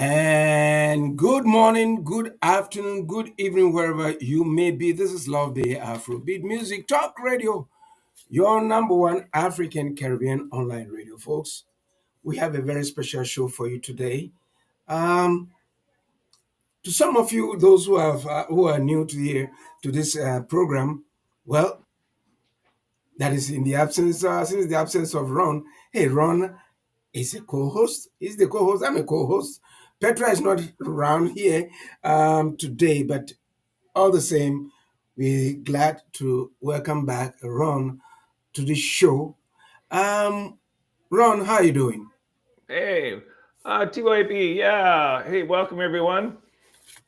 And good morning, good afternoon, good evening, wherever you may be. This is Love Day Afrobeat Music Talk Radio, your number one African Caribbean online radio, folks. We have a very special show for you today. Um, to some of you, those who are new to this program, well, that is in the absence since the absence of Ron. Hey, Ron is a co-host. He's the co-host. I'm a co-host. Petra is not around here today, but all the same, we're glad to welcome back Ron to the show. Um, Ron, how are you doing? Hey, TYB, yeah. Hey, welcome everyone.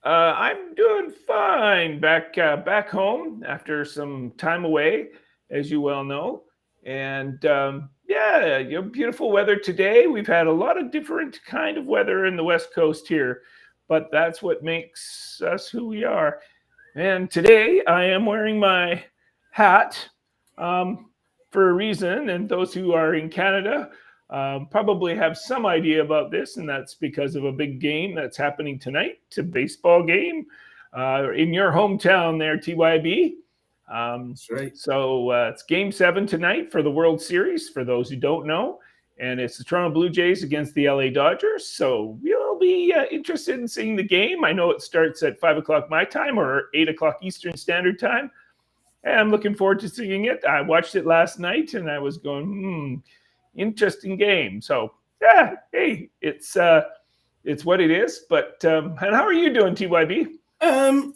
I'm doing fine. Back home after some time away, as you well know, and yeah, beautiful weather today. We've had a lot of different kind of weather in the West Coast here, but that's what makes us who we are. And today I am wearing my hat um, for a reason, and those who are in Canada probably have some idea about this, and that's because of a big game that's happening tonight, a baseball game in your hometown there, TYB. Um, That's right. so it's Game 7 tonight for the World Series, for those who don't know. And it's the Toronto Blue Jays against the LA Dodgers. So we'll be interested in seeing the game. I know it starts at 5 o'clock my time or 8 o'clock Eastern Standard Time. And I'm looking forward to seeing it. I watched it last night and I was going, interesting game. So yeah, hey, it's what it is. But and how are you doing, TYB? Um,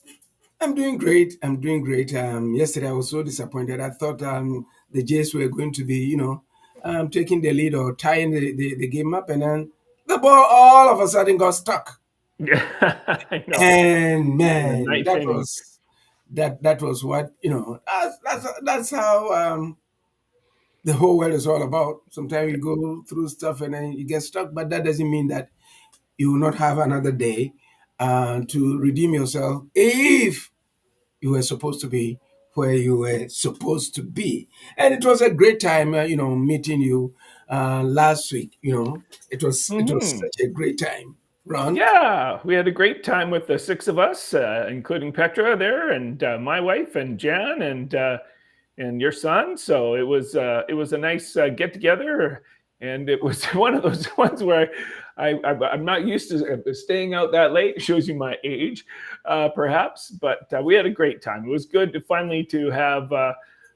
I'm doing great. I'm doing great. Yesterday I was so disappointed. I thought the Jays were going to be, taking the lead or tying the game up, and then the ball all of a sudden got stuck. Yeah, I know. And In the man, ninth inning. that was what that's how the whole world is all about. Sometimes you go through stuff and then you get stuck, but that doesn't mean that you will not have another day to redeem yourself if you were supposed to be where you were supposed to be. And it was a great time, meeting you last week. It was Hmm. such a great time, Ron. Yeah, we had a great time with the six of us, including Petra there, and my wife, and Jan, and your son. So it was a nice get together, and it was one of those ones where I'm not used to staying out that late. It shows you my age, perhaps, but we had a great time. It was good to finally to have.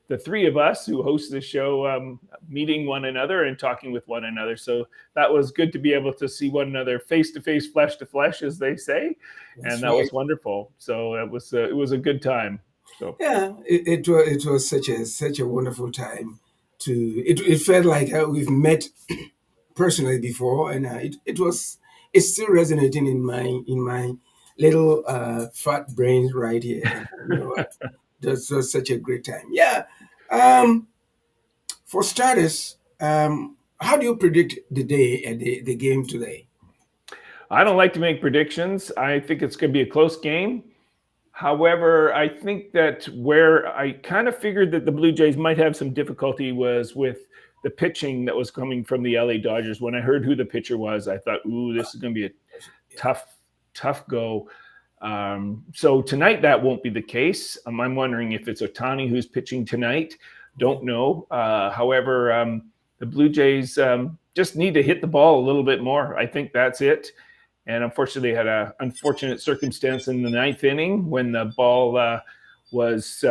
The three of us who host the show meeting one another and talking with one another. So that was good to be able to see one another face to face, flesh to flesh, as they say, and That's that was right. wonderful. So it was a good time. So Yeah, it was such a wonderful time. It felt like we've met personally before, and it's still resonating in my little fat brain right here. And you know what? That's was such a great time. Yeah. Um, for starters, how do you predict the day at the game today? I don't like to make predictions. I think it's going to be a close game. However, I think that where I kind of figured that the Blue Jays might have some difficulty was with the pitching that was coming from the LA Dodgers. When I heard who the pitcher was, I thought, "Ooh, this is going to be a tough, tough go." So tonight that won't be the case. I'm wondering if it's Otani who's pitching tonight. Yeah, Don't know. However, the Blue Jays just need to hit the ball a little bit more. I think that's it. And unfortunately, they had an unfortunate circumstance in the ninth inning when the ball was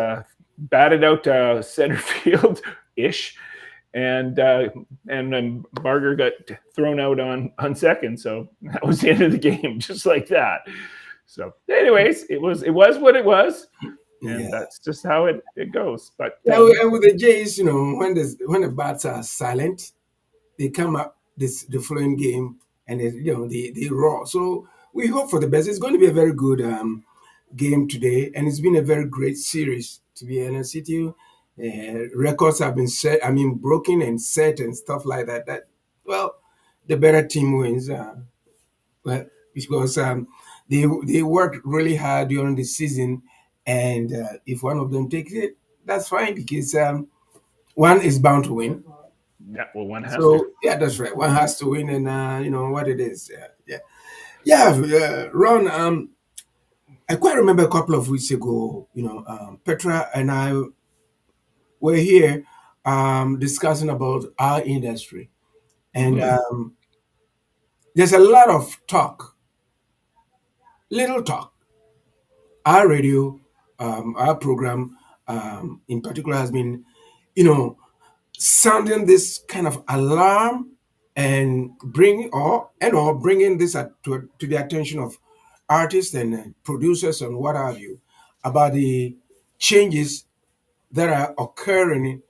batted out to center field ish, and then Barger got thrown out on second. So that was the end of the game, just like that. So, anyways, it was what it was, and yeah. that's just how it goes. But Yeah, and with the Jays, when the bats are silent, they come up the following game and they roar. So we hope for the best. It's going to be a very good game today, and it's been a very great series. To be honest with you, records have been set. I mean, broken and set and stuff like that. That well, the better team wins. Well, because they worked really hard during the season, and if one of them takes it, that's fine because one is bound to win. yeah, well, one has to. So yeah, that's right. One has to win, and you know what it is. Yeah, yeah. Yeah, Ron. I quite remember a couple of weeks ago. Petra and I were here discussing about our industry, and Hmm. there's a lot of talk, little talk. Our radio, our program, in particular, has been, you know, sounding this kind of alarm and bringing this to the attention of artists and producers and what have you about the changes that are occurring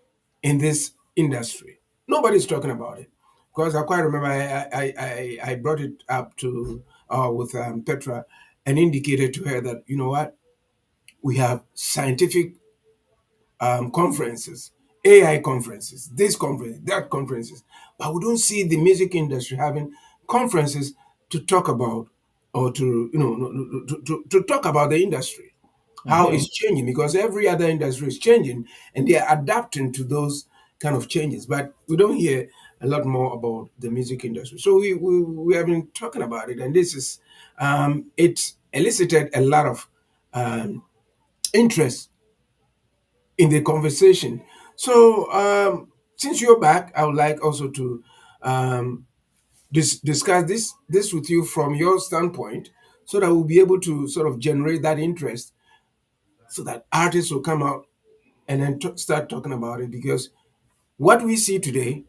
in this industry. Nobody's talking about it because I quite remember I brought it up to with Petra and indicated to her that, you know what, we have scientific conferences, AI conferences, this conference, that conferences, but we don't see the music industry having conferences to talk about or to to talk about the industry, how Hmm. it's changing, because every other industry is changing and they are adapting to those kind of changes. But we don't hear a lot more about the music industry. So we have been talking about it, and this is it elicited a lot of um, interest in the conversation. So, since you're back, I would like also to um, discuss this with you from your standpoint, so that we'll be able to sort of generate that interest, so that artists will come out and then start talking about it. Because what we see today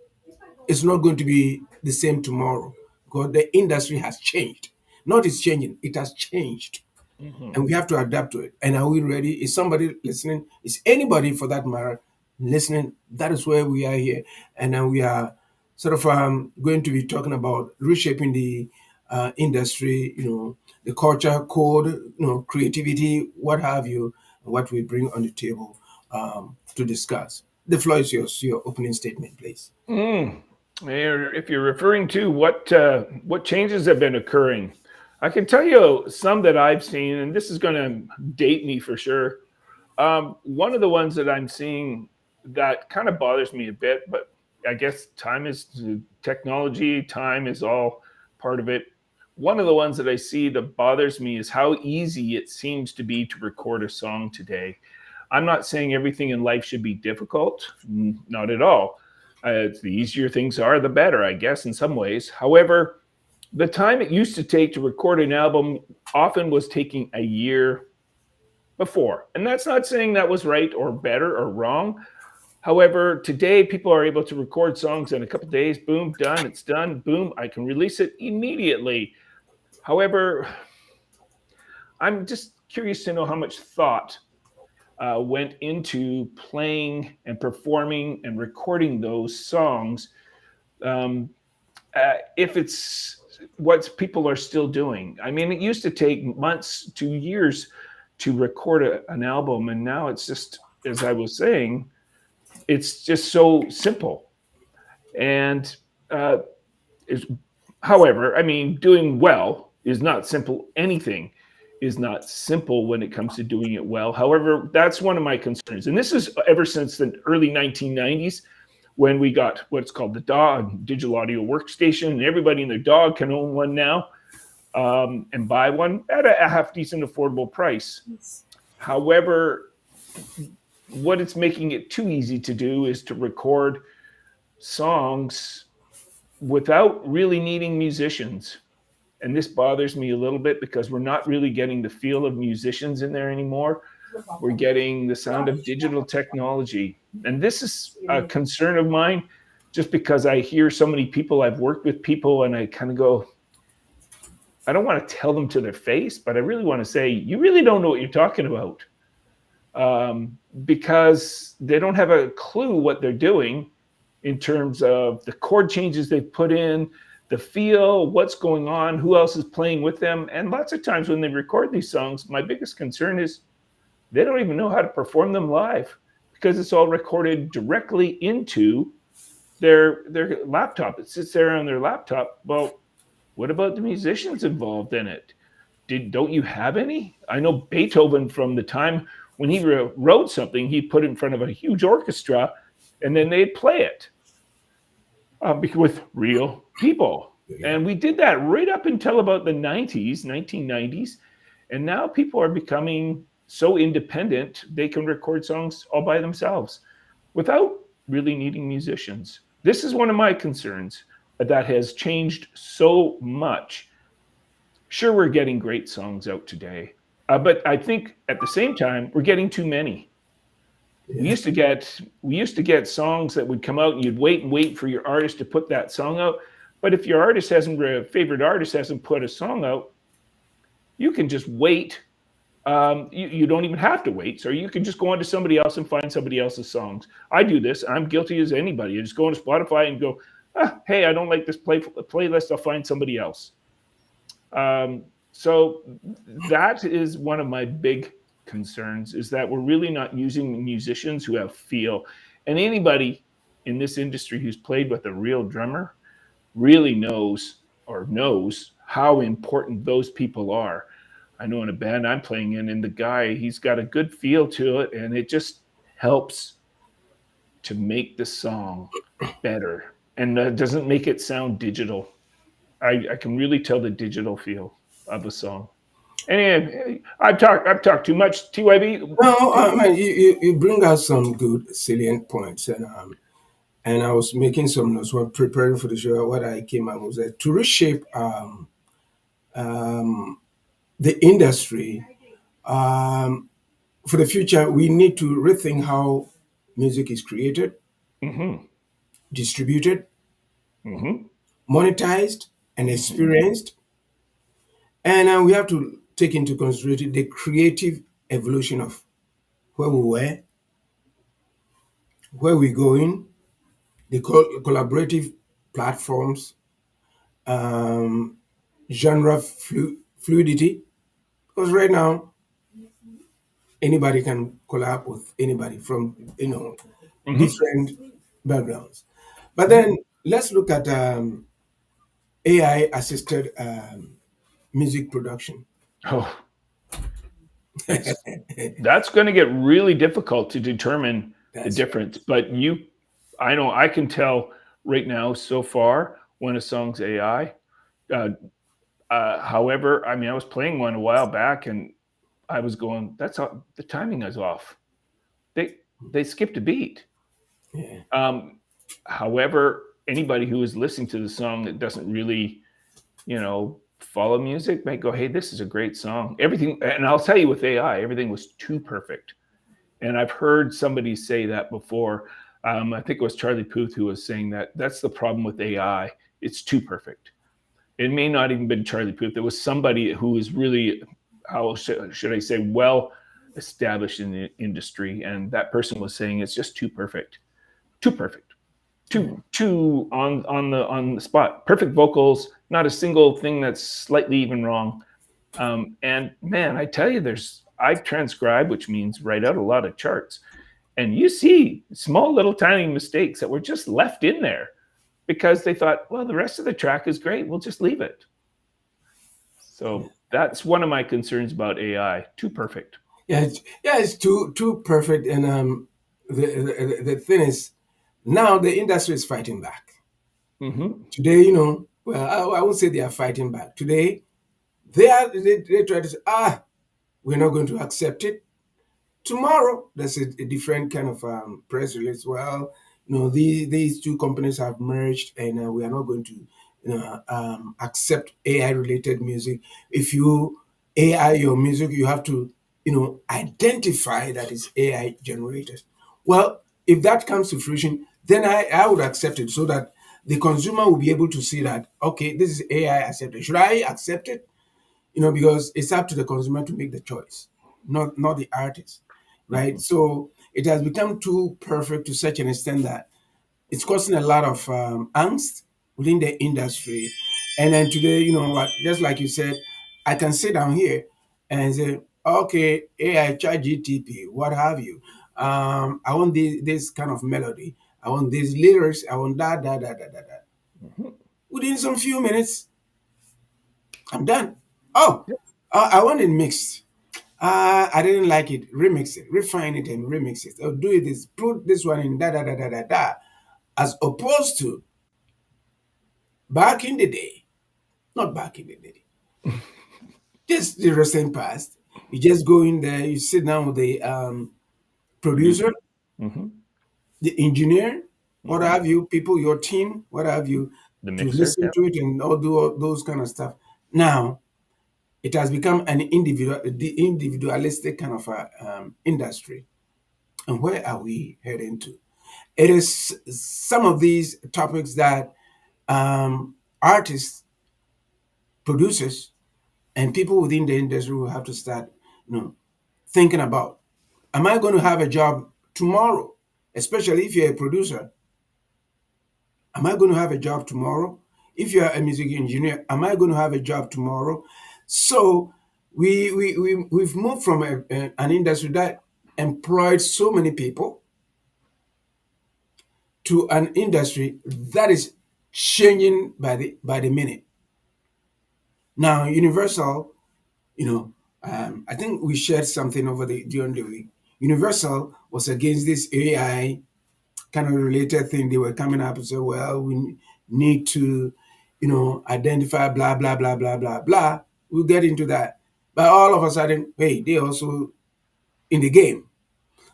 is not going to be the same tomorrow, because the industry has changed. Not it's changing; it has changed, Hmm. and we have to adapt to it. And are we ready? Is somebody listening? Is anybody, for that matter, listening? That is where we are here, and then we are sort of going to be talking about reshaping the industry. The culture, code, creativity, what have you, and what we bring on the table to discuss. The floor is yours. Your opening statement, please. Mm. If you're referring to what changes have been occurring, I can tell you some that I've seen, and this is going to date me for sure. One of the ones that I'm seeing that kind of bothers me a bit, but I guess time is technology, time is all part of it. One of the ones that I see that bothers me is how easy it seems to be to record a song today. I'm not saying everything in life should be difficult, not at all. The easier things are, the better, I guess, in some ways. However, the time it used to take to record an album often was taking a year before. And that's not saying that was right or better or wrong. However, today people are able to record songs in a couple of days. Boom, done. It's done. Boom, I can release it immediately. However, I'm just curious to know how much thought went into playing and performing and recording those songs. Um, if it's what people are still doing. I mean, it used to take months to years to record an album, and now it's just, as I was saying, it's just so simple. And uh, is, however, I mean, doing well is not simple. Anything is not simple when it comes to doing it well. However, that's one of my concerns, and this is ever since the early 1990s when we got what's called the DAW, digital audio workstation, and everybody and their dog can own one now, and buy one at a half decent affordable price. However, what it's making it too easy to do is to record songs without really needing musicians. And this bothers me a little bit because we're not really getting the feel of musicians in there anymore. We're getting the sound of digital technology. And this is a concern of mine just because I hear so many people, I've worked with people, and I kind of go, I don't want to tell them to their face, but I really want to say, you really don't know what you're talking about, because they don't have a clue what they're doing in terms of the chord changes they've put in, the feel, what's going on, who else is playing with them. And lots of times when they record these songs, my biggest concern is they don't even know how to perform them live because it's all recorded directly into their laptop. It sits there on their laptop. Well, what about the musicians involved in it? Don't you have any? I know Beethoven, from the time when he wrote something, he put it in front of a huge orchestra, and then they'd play it with real people. Yeah. And we did that right up until about the 90s, 1990s. And now people are becoming so independent, they can record songs all by themselves without really needing musicians. This is one of my concerns that has changed so much. Sure, we're getting great songs out today, but I think at the same time, we're getting too many. we Yeah. used to get we used to get songs that would come out and you'd wait and wait for your artist to put that song out. But if your favorite artist hasn't put a song out, you can just wait. You don't even have to wait, so you can just go on to somebody else and find somebody else's songs. I do this. I'm guilty as anybody. I just go on to Spotify and go, hey, I don't like this playlist. I'll find somebody else. So that is one of my big concerns, is that we're really not using musicians who have feel. And anybody in this industry who's played with a real drummer really knows how important those people are. I know in a band I'm playing in, and the guy, he's got a good feel to it, and it just helps to make the song better, and doesn't make it sound digital. I can really tell the digital feel of a song. Anyway, I've talked too much. TYB. No, I mean, you bring out some good salient points, and I was making some notes when preparing for the show. What I came up was that to reshape the industry for the future, we need to rethink how music is created, Mm-hmm. distributed, Mm-hmm. monetized, and Mm-hmm. experienced, and we have to take into consideration the creative evolution of where we were, where we're going, the collaborative platforms, um, genre fluidity. Because right now, anybody can collab with anybody from Mm-hmm. different backgrounds. But Mm-hmm. then let's look at AI assisted music production. Oh, it's that's going to get really difficult to determine the That's right. difference. But I know I can tell right now so far when a song's AI. Uh, However, I mean, I was playing one a while back, and I was going, "That's all, the timing is off. They skipped a beat." Yeah, Um, However, anybody who is listening to the song that doesn't really, follow music might go, "Hey, this is a great song." Everything, and I'll tell you, with AI, everything was too perfect. And I've heard somebody say that before. I think it was Charlie Puth who was saying that that's the problem with AI. It's too perfect. It may not even been Charlie Puth. There was somebody who is really, how should I say, well established in the industry, and that person was saying it's just too perfect, yeah, too on the spot. Perfect vocals, not a single thing that's slightly even wrong. And man, I tell you, I transcribe, which means write out a lot of charts, and you see small little tiny mistakes that were just left in there because they thought, well, the rest of the track is great. We'll just leave it. yeah. So that's one of my concerns about AI. Too perfect. Yeah, it's too perfect. And the thing is, now the industry is fighting back. Hmm. Today, well, I won't say they are fighting back. Today, they try to say, we're not going to accept it. Tomorrow, there's a different kind of press release. Well, these two companies have merged, and we are not going to, accept AI related music. If you AI your music, you have to, identify that it's AI generated. Well, if that comes to fruition, then I would accept it so that the consumer will be able to see that, okay, this is AI accepted. Should I accept it? Because it's up to the consumer to make the choice, not the artist, right? Hmm. So it has become too perfect to such an extent that it's causing a lot of angst within the industry. And then today, what, just like you said, I can sit down here and say, okay, AI, chat GTP, what have you. I want this kind of melody. I want these lyrics. I want that. Hmm. Within some few minutes, I'm done. Oh, I want it mixed. I didn't like it. Remix it, refine it, and remix it. Or do it this, put this one in da da da da da da. As opposed to Back in the day, not back in the day, just the recent past, you just go in there, you sit down with the producer, Producer. Hmm. the engineer, what Hmm. have you, people, your team, what have you, The to mixer. listen Yeah. to it and all do all those kind of stuff. Now, it has become an individualistic kind of a, industry. And where are we heading to? It is some of these topics that artists, producers, and people within the industry will have to start, thinking about. Am I going to have a job tomorrow? Especially if you're a producer, am I going to have a job tomorrow? If you're a music engineer, am I going to have a job tomorrow? So we've moved from an industry that employed so many people to an industry that is changing by the minute. Now, Universal, you know, I think we shared something over the during the week. Universal was against this AI kind of related thing. They were coming up and say, well, we need to, identify blah blah blah blah blah blah. We'll get into that. But all of a sudden, hey, they also in the game.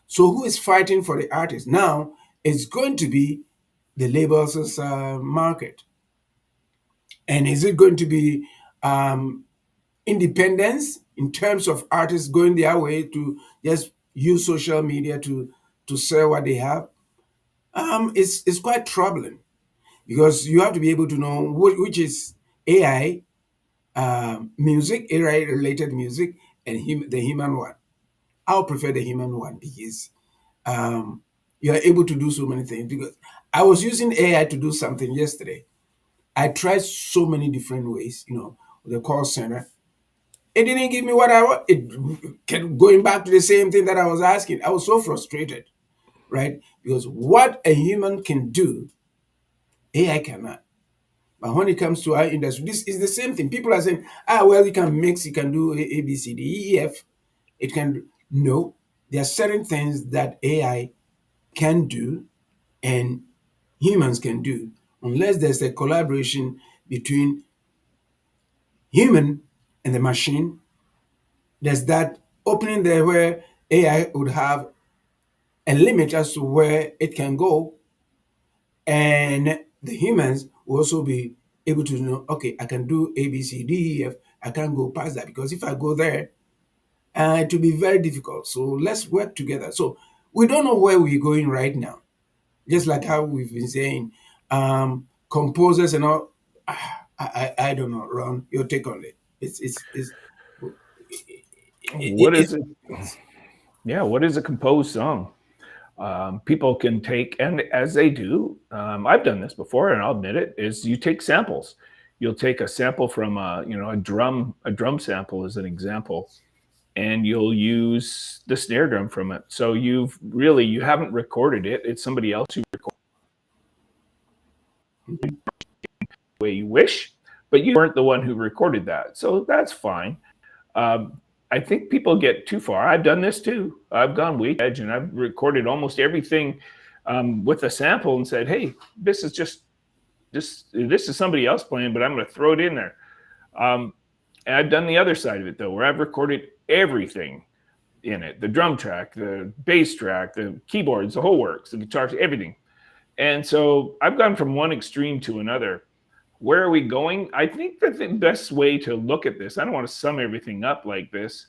So who is fighting for the artist now? It's going to be the labels' market, and is it going to be um, independence in terms of artists going their way to just use social media to sell what they have? It's quite troubling because you have to be able to know which is AI music, AI related music, and the human one. I'll prefer the human one because um, you are able to do so many things. Because I was using AI to do something yesterday. I tried so many different ways, with the call center. It didn't give me what I want. It kept going back to the same thing that I was asking. I was so frustrated, right? Because what a human can do, AI cannot. But when it comes to our industry, this is the same thing. People are saying, well, you can mix, you can do A, B, C, D, E, F. It can do. No, there are certain things that AI can do and humans can do, unless there's a collaboration between human and the machine. There's that opening there where AI would have a limit as to where it can go, and the humans will also be able to know, okay, I can do A, B, C, D, E, F. I can't go past that because if I go there, it will be very difficult. So let's work together. So we don't know where we're going right now. Just like how we've been saying, composers and all. I don't know, Ron. Your take on it? It's What it's is it? Yeah. What is a composed song? People can take, and as they do, I've done this before, and I'll admit it. Is you take samples. You'll take a sample from a drum sample as an example, and you'll use the snare drum from it. So you haven't recorded it. It's somebody else who recorded the way you wish, but you weren't the one who recorded that. So that's fine. Um, I think people get too far. I've done this too. I've gone way to the edge, and I've recorded almost everything with a sample and said, "Hey, this is just this is somebody else playing, but I'm going to throw it in there." Um, and I've done the other side of it though, where I've recorded everything in it: the drum track, the bass track, the keyboards, the whole works, the guitars, everything. And so I've gone from one extreme to another. Where are we going? I think that the best way to look at this, I don't want to sum everything up like this.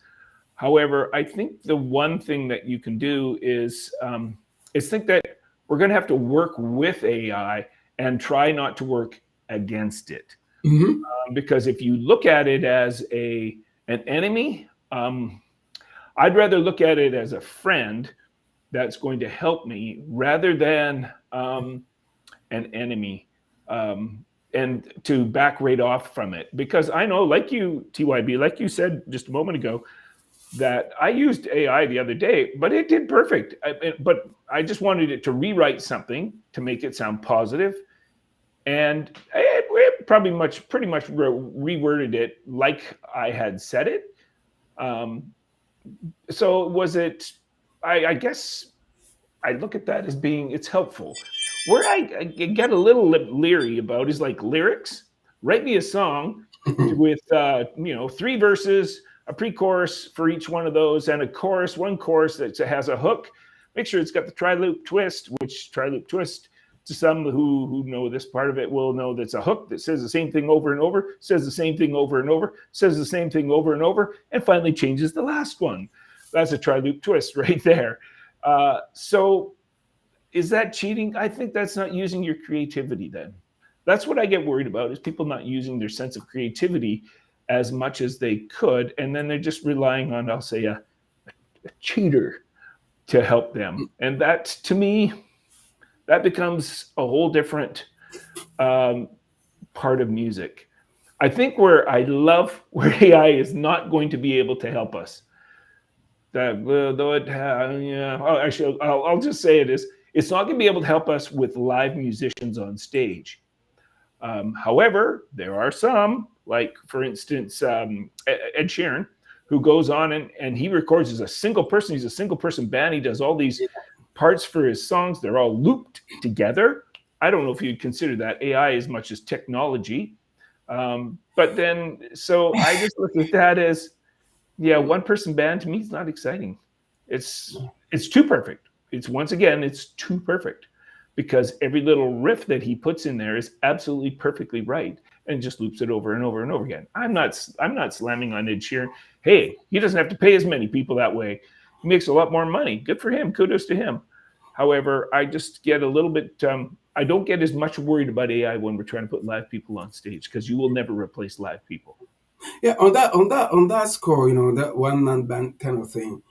However, I think the one thing that you can do is think that we're going to have to work with AI and try not to work against it. Mhm. Because if you look at it as an enemy, I'd rather look at it as a friend that's going to help me rather than an enemy, and to back right off from it. Because I know, like you, TYB, like you said just a moment ago, that I used AI the other day, but it did perfect. But I just wanted it to rewrite something to make it sound positive, and it pretty much reworded it like I had said it. Um, so was it? I guess I look at that as being it's helpful. Where I get a little leery about is like lyrics. Write me a song with three verses, a pre-chorus for each one of those, and a chorus, one chorus that has a hook. Make sure it's got the tri-loop twist, which tri-loop twist to some who know this part of it will know that's a hook that says the same thing over and over, says the same thing over and over, says the same thing over and over, and finally changes the last one. That's a tri-loop twist right there. So is that cheating? I think that's not using your creativity then. That's what I get worried about is people not using their sense of creativity as much as they could. And then they're just relying on, I'll say, a cheater to help them. And that, to me, that becomes a whole different um, part of music. I think where I love where AI is not going to be able to help us. That though it, yeah. Oh, actually, I'll just say it is. It's not going to be able to help us with live musicians on stage. However, there are some, like for instance, Ed Sheeran, who goes on and he records as a single person. He's a single person band. He does all these parts for his songs. They're all looped together. I don't know if you'd consider that AI as much as technology. But then, so I just look at that as, yeah, one person band to me is not exciting. It's too perfect. It's once again, it's too perfect because every little riff that he puts in there is absolutely perfectly right and just loops it over and over and over again. I'm not slamming on Ed Sheeran. Hey, he doesn't have to pay as many people that way. He makes a lot more money. Good for him. Kudos to him. However, I just get a little bit. I don't get as much worried about AI when we're trying to put live people on stage because you will never replace live people. Yeah, on that score, that one man band kind of thing.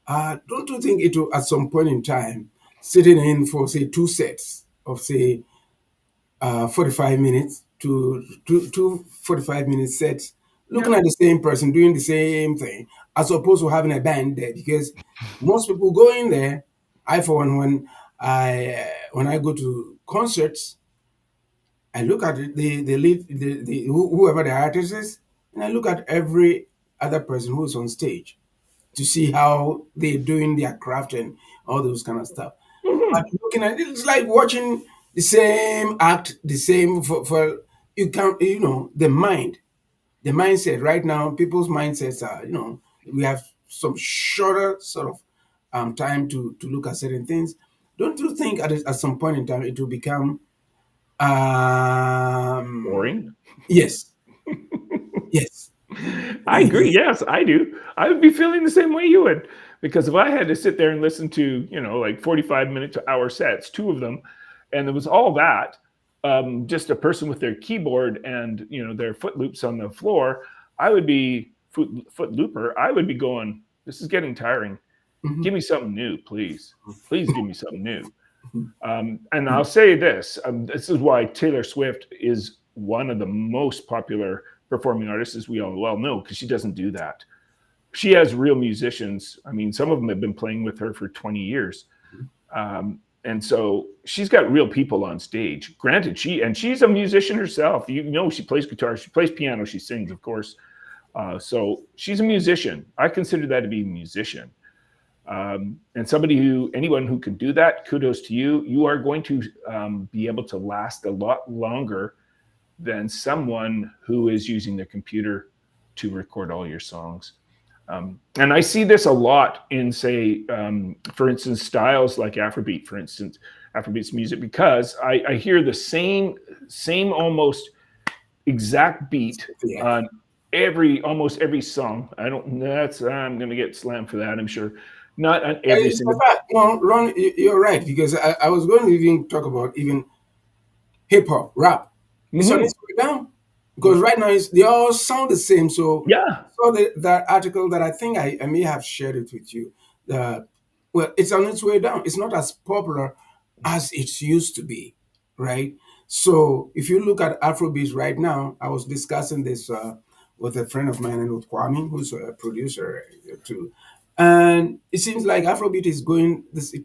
Don't you think it will at some point in time sitting in for say two sets of say 45 minutes to two 45-minute sets, Yeah. looking at the same person doing the same thing, as opposed to having a band there? Because most people go in there. I, for one, when I go to concerts, I look at the lead, whoever the artist is, and I look at every other person who's on stage to see how they're doing their craft and all those kind of stuff. But Hmm. looking at it, it's like watching the same act, the same for you can the the mindset right now. People's mindsets are we have some shorter sort of time to look at certain things. Don't you think at some point in time it will become Boring. yes, yes, I agree. yes. Yes, I do. I would be feeling the same way you would. Because if I had to sit there and listen to, like 45-minute to hour sets, two of them, and there was all that, just a person with their keyboard and, their foot loops on the floor, I would be foot looper. I would be going, this is getting tiring. Mhm, Give me something new, please. Please give me something new. mhm, And I'll say this this is why Taylor Swift is one of the most popular performing artists, as we all well know, because she doesn't do that. She has real musicians. I mean, some of them have been playing with her for 20 years. And so she's got real people on stage. Granted, she's a musician herself. She plays guitar, she plays piano, she sings, of course. So she's a musician. I consider that to be a musician. And anyone who can do that, kudos to you. You are going to be able to last a lot longer than someone who is using their computer to record all your songs. And I see this a lot in, say, for instance, styles like Afrobeat, for instance, Afrobeat's music, because I hear the same almost exact beat yeah. on almost every song. I don't. I'm going to get slammed for that. I'm sure. Not on every In single. fact, no, Ron, you're right, because I was going to even talk about even hip hop, rap. It's on Hmm. its way down because right now they all sound the same. So, Yeah. so that article that I think I may have shared it with you. The Well, it's on its way down. It's not as popular as it used to be, right? So, if you look at Afrobeats right now, I was discussing this with a friend of mine, and with Kwame, who's a producer too, and it seems like Afrobeat is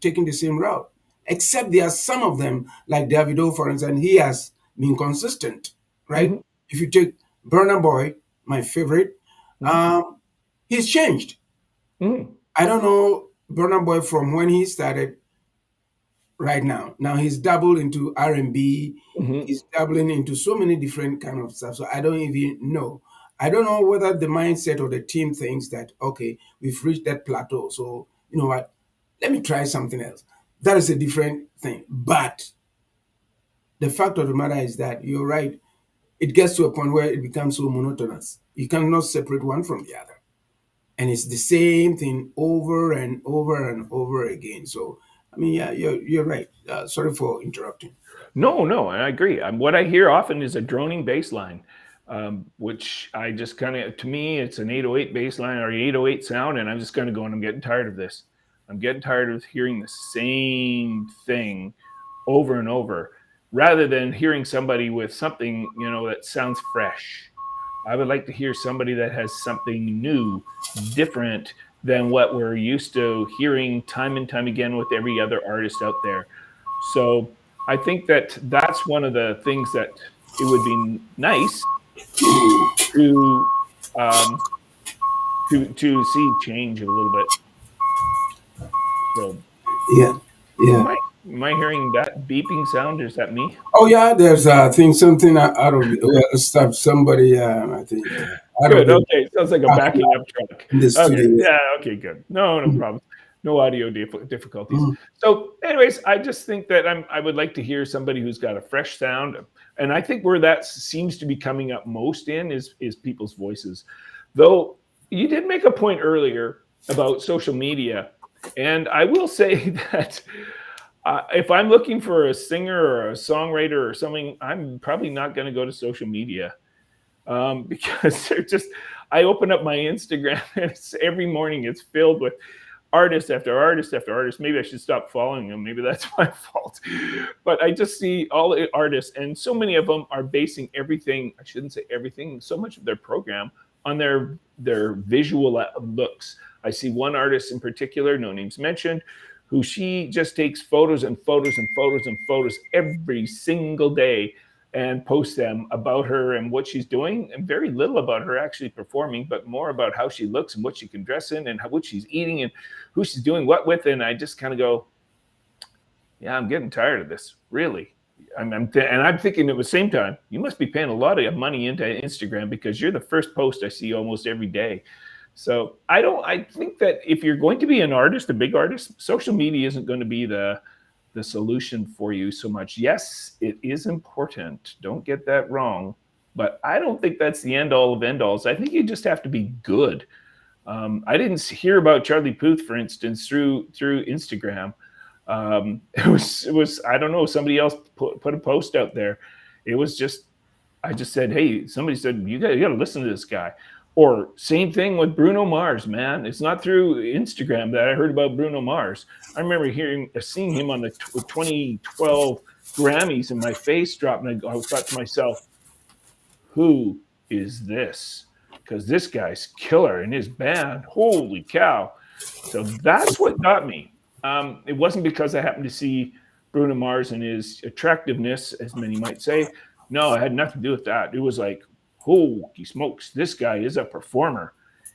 taking the same route, except there are some of them, like Davido, for instance, he has been consistent, right? Hmm. If you take Burna Boy, my favorite, Hmm. um, he's changed. Hmm. I don't know Burna Boy from when he started right now. Now he's doubled into R&B. Hmm. He's dabbling into so many different kind of stuff. So I don't even know. I don't know whether the mindset or the team thinks that okay, we've reached that plateau. So you know what? Let me try something else. That is a different thing. But the fact of the matter is that you're right. It gets to a point where it becomes so monotonous. You cannot separate one from the other. And it's the same thing over and over and over again. So, I mean, yeah, you're right. Sorry for interrupting. No, no, I agree. What I hear often is a droning bass line, which I just kind of, to me, it's an 808 bass line or 808 sound, and I'm just kind of going, I'm getting tired of this. I'm getting tired of hearing the same thing over and over, rather than hearing somebody with something, that sounds fresh. I would like to hear somebody that has something new, different than what we're used to hearing time and time again with every other artist out there. So I think that that's one of the things that it would be nice to um, to see change a little bit. So Yeah, yeah. am I hearing that beeping sound? Is that me? Oh, yeah. There's I think something out of stuff. Somebody, I think, out of Good. the Okay. Sounds like a parking backing lot up truck. in the Okay. studio. Yeah. Okay. Good. No, no Mhm, problem. No audio difficulties. mhm. So, anyways, I just think that I would like to hear somebody who's got a fresh sound, and I think where that seems to be coming up most in is people's voices. Though you did make a point earlier about social media, and I will say that if I'm looking for a singer or a songwriter or something, I'm probably not going to go to social media, because they're just. I open up my Instagram and every morning it's filled with artist after artist after artist. Maybe I should stop following them. Maybe that's my fault. But I just see all the artists, and so many of them are basing everything. I shouldn't say everything. So much of their program on their visual looks. I see one artist in particular, no names mentioned, who she just takes photos and photos and photos and photos every single day and post them about her and what she's doing, and very little about her actually performing, but more about how she looks and what she can dress in and what she's eating and who she's doing what with. And I just kind of go, yeah, I'm getting tired of this, really. And I'm thinking at the same time, you must be paying a lot of money into Instagram because you're the first post I see almost every day. So I think that if you're going to be an artist, a big artist, social media isn't going to be the solution for you so much. Yes, it is important. Don't get that wrong. But I don't think that's the end all of end alls. I think you just have to be good. I didn't hear about Charlie Puth, for instance, through Instagram. It was I don't know, somebody else put a post out there. It was just I just said, hey, somebody said you got to listen to this guy. Or same thing with Bruno Mars, man. It's not through Instagram that I heard about Bruno Mars. I remember seeing him on the 2012 Grammys, and my face dropped, and I thought to myself, who is this? Because this guy's killer in his band. Holy cow! So that's what got me. It wasn't because I happened to see Bruno Mars and his attractiveness, as many might say. No, it had nothing to do with that. It was like, holy smokes, this guy is a performer,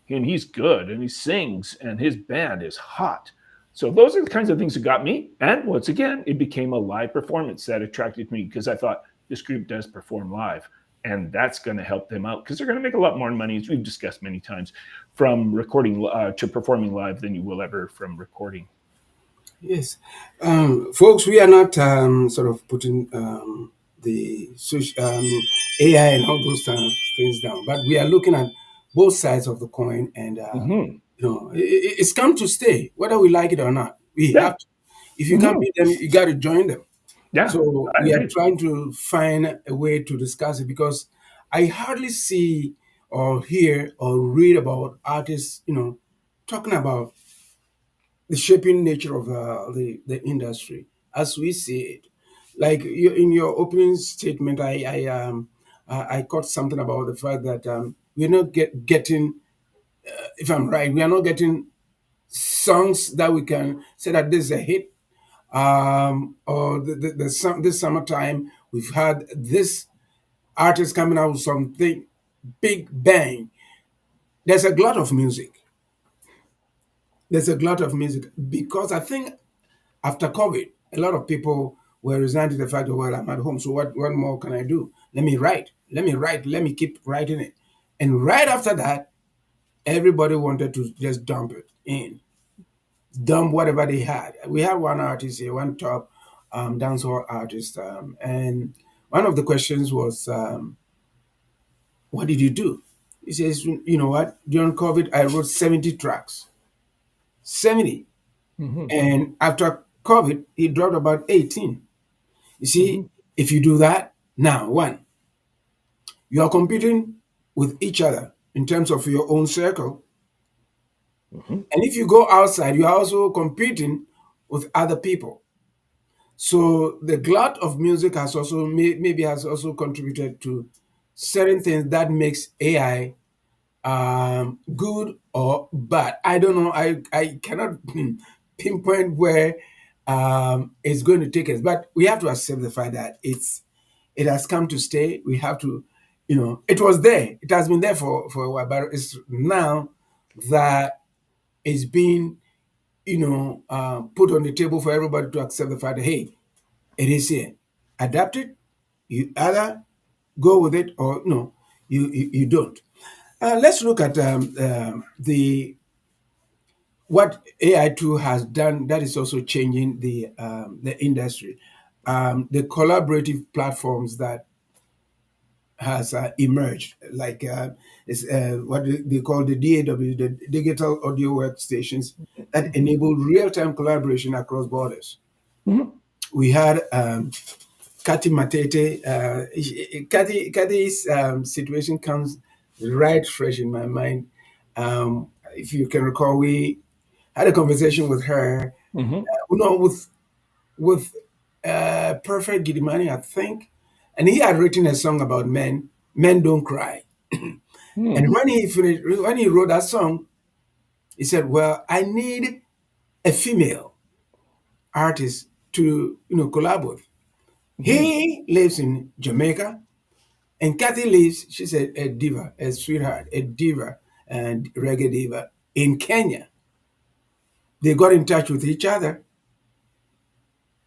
and he's good, and he sings, and his band is hot. So those are the kinds of things that got me. And once again, it became a live performance that attracted me because I thought this group does perform live, and that's going to help them out because they're going to make a lot more money, as we've discussed many times, from recording to performing live than you will ever from recording. Yes. Folks, we are not sort of putting the social, AI and all those kind of things down, but we are looking at both sides of the coin, and Hmm. it's come to stay, whether we like it or not. We Yeah. have to. If you can't Hmm. beat them, you got to join them. Yeah. So I we are agree. trying to find a way to discuss it because I hardly see or hear or read about artists, talking about the shaping nature of the industry as we see it. Like you, in your opening statement, I caught something about the fact that we're not getting, if I'm right, we are not getting songs that we can say that this is a hit. Or this summertime, we've had this artist coming out with something big bang. There's a glut of music. There's a glut of music because I think after COVID. A lot of people were resigned to the fact that, well, I'm at home, so what more can I do? Let me write. Let me write. Let me keep writing it. And right after that, everybody wanted to just dump it in, dump whatever they had. We had one artist here, one top dancehall artist, and one of the questions was, "What did you do?" He says, "You know what? During COVID, I wrote 70 tracks, 70, Hmm. and after COVID, he dropped about 18." You see, Hmm. if you do that now, one, you are competing with each other in terms of your own circle. Hmm. And if you go outside, you are also competing with other people. So the glut of music has also maybe has also contributed to certain things that makes AI good or bad. I don't know. I cannot pinpoint where it's going to take us, but we have to accept the fact that it has come to stay. We have to, it was there. It has been there for a while, but it's now that it's being, put on the table for everybody to accept the fact that, hey, it is here. Adapt it. You either go with it or no, you don't. Let's look at the what AI tool has done that is also changing the industry. The collaborative platforms that has emerged, like what they call the DAW, the digital audio workstations that Hmm. enable real-time collaboration across borders. Hmm. We had Kati Matete. Kati's situation comes right fresh in my mind. If you can recall, we had a conversation with her, Hmm. with Perfect Gidimani, I think, and he had written a song about men. Men don't cry. And Hmm. when he wrote that song, he said, "Well, I need a female artist to collab with." Hmm. He lives in Jamaica, and Kathy lives. She's a diva, a sweetheart, a diva, and reggae diva in Kenya. They got in touch with each other.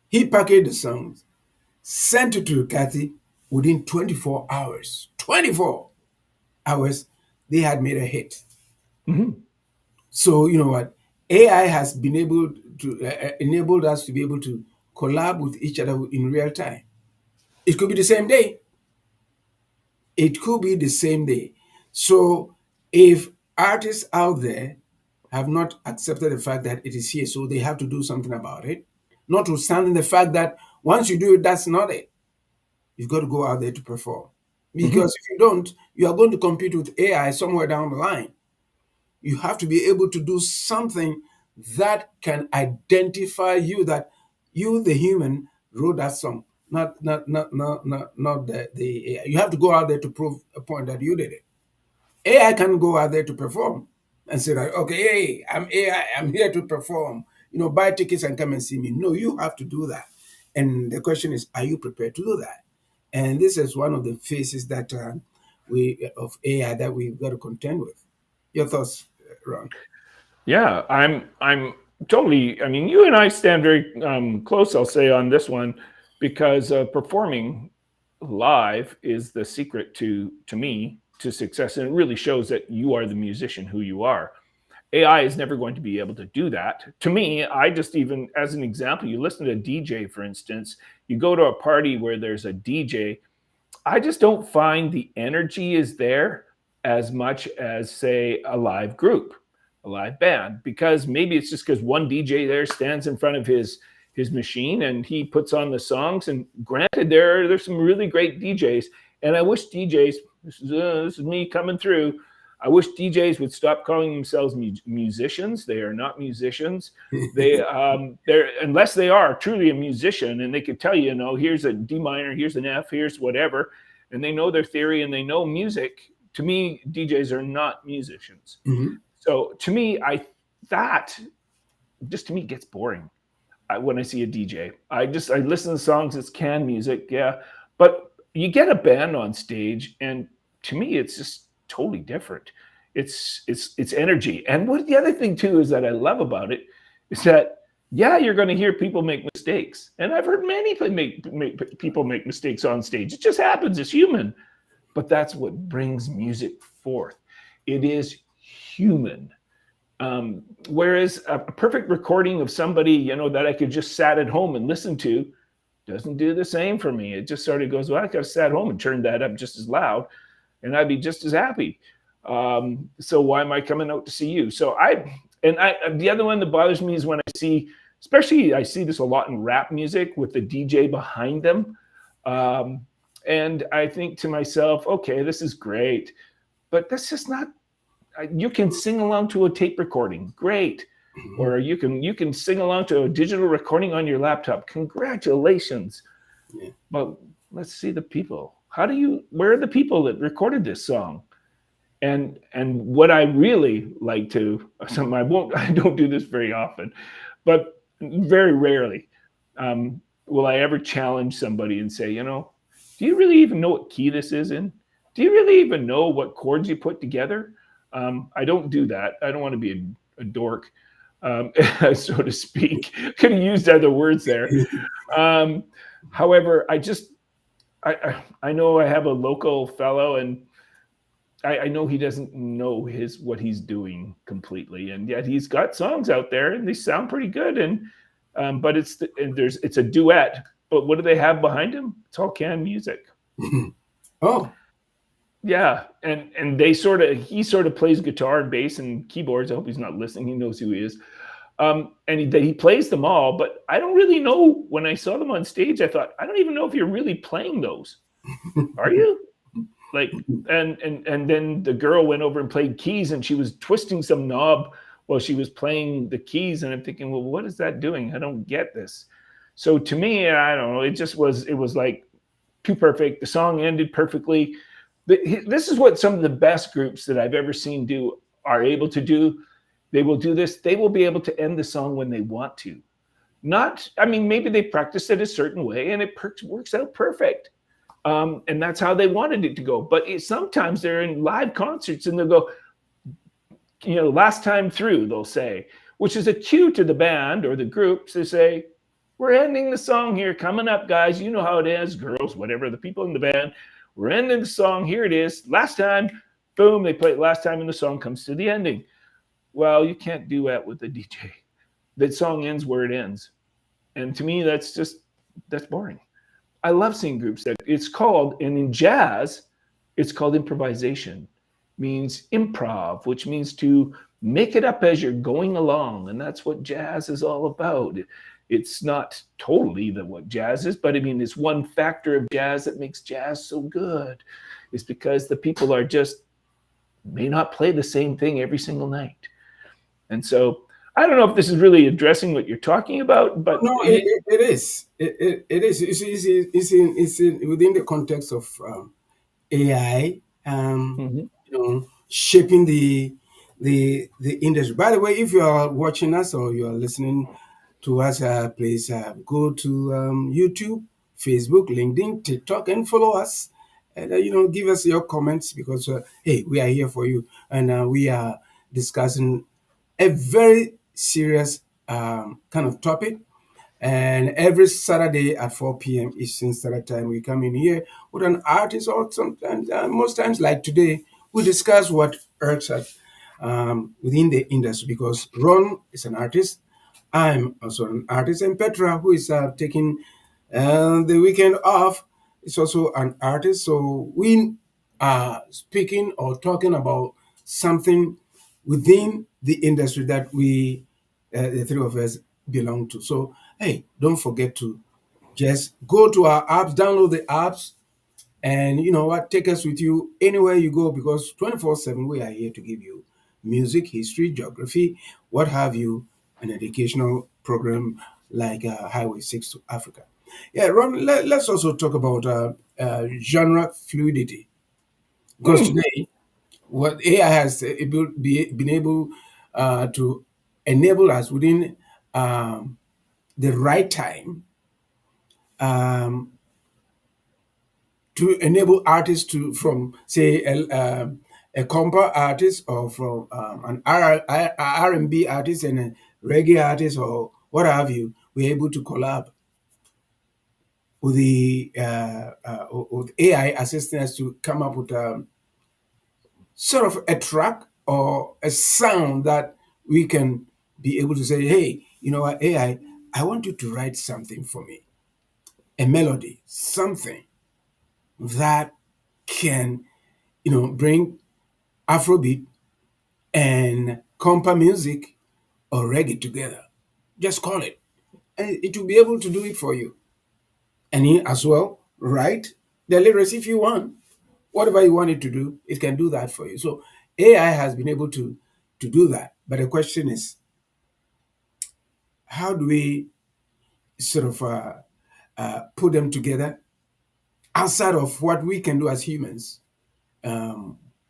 He packaged the songs, sent it to Kathy within 24 hours. 24 hours, they had made a hit. Hmm. So you know what? AI has been able to enabled us to be able to collab with each other in real time. It could be the same day. It could be the same day. So if artists out there have not accepted the fact that it is here, so they have to do something about it, notwithstanding the fact that once you do it, that's not it. You've got to go out there to perform. Hmm. Because if you don't, you are going to compete with AI somewhere down the line. You have to be able to do something that can identify you, that you, the human, wrote that song, not the AI. You have to go out there to prove a point that you did it. AI can go out there to perform and say that, okay, hey, I'm AI, I'm here to perform. Buy tickets and come and see me. No, you have to do that. And the question is, are you prepared to do that? And this is one of the phases that we of AI that we've got to contend with. Your thoughts, Ron? Yeah, I'm totally. I mean, you and I stand very close. I'll say on this one because performing live is the secret to me to success, and it really shows that you are the musician who you are. AI is never going to be able to do that. To me, I just even as an example, you listen to a DJ, for instance, you go to a party where there's a DJ. I just don't find the energy is there as much as, say, a live group, a live band, because maybe it's just because one DJ there stands in front of his machine and he puts on the songs. And granted, there's some really great DJs, and I wish DJs. This is me coming through. I wish DJs would stop calling themselves musicians. They are not musicians. They're unless they are truly a musician and they could tell you, here's a D minor, here's an F, here's whatever, and they know their theory and they know music. To me, DJs are not musicians. Mhm. So to me, that just to me gets boring when I see a DJ. I listen to songs. It's canned music, yeah, but you get a band on stage, and to me, it's just totally different. It's energy, and what the other thing too is that I love about it is that Yeah, you're going to hear people make mistakes, and I've heard many people make mistakes on stage. It just happens. It's human, but that's what brings music forth. It is human. Whereas a perfect recording of somebody, that I could just sat at home and listen to doesn't do the same for me. It just sort of goes, well, I could have sat home and turned that up just as loud and I'd be just as happy. So why am I coming out to see you? The other one that bothers me is when I see, especially I see this a lot in rap music with the DJ behind them. Um, and I think to myself, okay, this is great, but that's just not, you can sing along to a tape recording, great. Mhm. Or you can sing along to a digital recording on your laptop. Congratulations. Yeah. But let's see the people. Where are the people that recorded this song? And what I really like to, I don't do this very often, but very rarely will I ever challenge somebody and say, do you really even know what key this is in? Do you really even know what chords you put together? I don't do that. I don't want to be a dork, so to speak. Could have used other words there. Um, However, I know I have a local fellow, and I know he doesn't know what he's doing completely, and yet he's got songs out there, and they sound pretty good. But it's a duet. But what do they have behind him? It's all canned music. Oh. Yeah, and he sort of plays guitar and bass and keyboards. I hope he's not listening. He knows who he is. And he plays them all, but I don't really know. When I saw them on stage, I thought, I don't even know if you're really playing those. Are you? Like, and then the girl went over and played keys, and she was twisting some knob while she was playing the keys, and I'm thinking, well, what is that doing? I don't get this. So to me, I don't know. It was like too perfect. The song ended perfectly. This is what some of the best groups that I've ever seen do are able to do. They will do this. They will be able to end the song when they want to. Not, I mean, maybe they practiced it a certain way and it works out perfect. And that's how they wanted it to go. But sometimes they're in live concerts and they'll go, last time through, they'll say, which is a cue to the band or the groups to say, we're ending the song here. Coming up, guys. You know how it is, girls, whatever, the people in the band. We're ending the song. Here it is. Last time, boom, they play it last time, and the song comes to the ending. Well, you can't duet with the DJ. That song ends where it ends. And to me, that's boring. I love seeing groups that it's called, and in jazz, it's called improvisation. Means improv, which means to make it up as you're going along. And that's what jazz is all about. It's not totally what jazz is, but I mean, it's one factor of jazz that makes jazz so good. Is because the people are just may not play the same thing every single night. And so I don't know if this is really addressing what you're talking about, but No, it is. It is. It's within the context of AI, Mhm. shaping the industry. By the way, if you are watching us or you are listening to us, please go to YouTube, Facebook, LinkedIn, TikTok, and follow us. And give us your comments because hey, we are here for you, and we are discussing a very serious kind of topic. And every Saturday at 4 p.m. Eastern Standard Time, we come in here with an artist, or sometimes, most times, like today, we discuss what irks us within the industry. Because Ron is an artist, I'm also an artist, and Petra, who is taking the weekend off, is also an artist. So we are speaking or talking about something within the industry that the three of us, belong to. So, hey, don't forget to just go to our apps, download the apps, and you know what? Take us with you anywhere you go because 24/7 we are here to give you music, history, geography, what have you, an educational program like Highway 6 to Africa. Yeah, Ron, let's also talk about genre fluidity because Mm. today, what AI has been able to enable us within the right time um, to enable artists to from say a compa artist or from an R&B artist and a reggae artist or what have you, we're able to collab with the with AI assisting us to come up with sort of a track or a sound that we can be able to say, hey, you know what, I want you to write something for me, a melody, something that can, bring Afrobeat and compa music or reggae together. Just call it. And it will be able to do it for you. And he as well, write the lyrics if you want. Whatever you want it to do, it can do that for you. So AI has been able to do that. But the question is, how do we sort of put them together outside of what we can do as humans?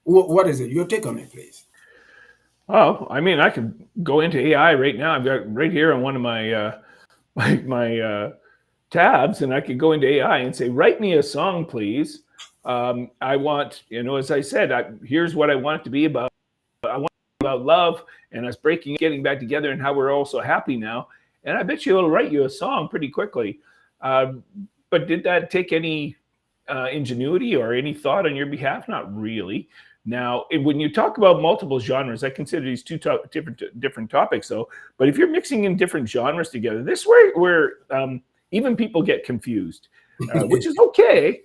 What is it? Your take on it, please. Oh, I mean, I could go into AI right now. I've got right here on one of my my tabs, and I could go into AI and say, "Write me a song, please." I want, as I said, here's what I want it to be about. I want about love and us breaking, getting back together, and how we're all so happy now. And I bet you it'll write you a song pretty quickly. Um, but did that take any ingenuity or any thought on your behalf? Not really. Now, when you talk about multiple genres, I consider these two different topics, though. But if you're mixing in different genres together, this where even people get confused, which is okay,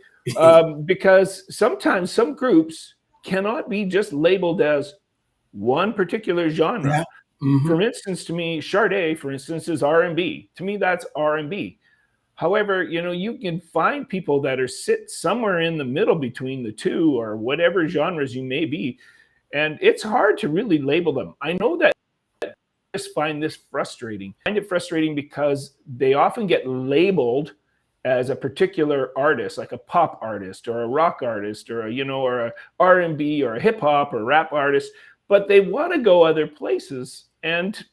because sometimes some groups cannot be just labeled as one particular genre. Yeah. Hmm. For instance, to me, Sade, for instance, is R&B. To me, that's R&B. However, you can find people that are sit somewhere in the middle between the two or whatever genres you may be, and it's hard to really label them. I know that I just find this frustrating. I find it frustrating because they often get labeled as a particular artist, like a pop artist or a rock artist or or a R&B or a hip hop or rap artist, but they want to go other places, and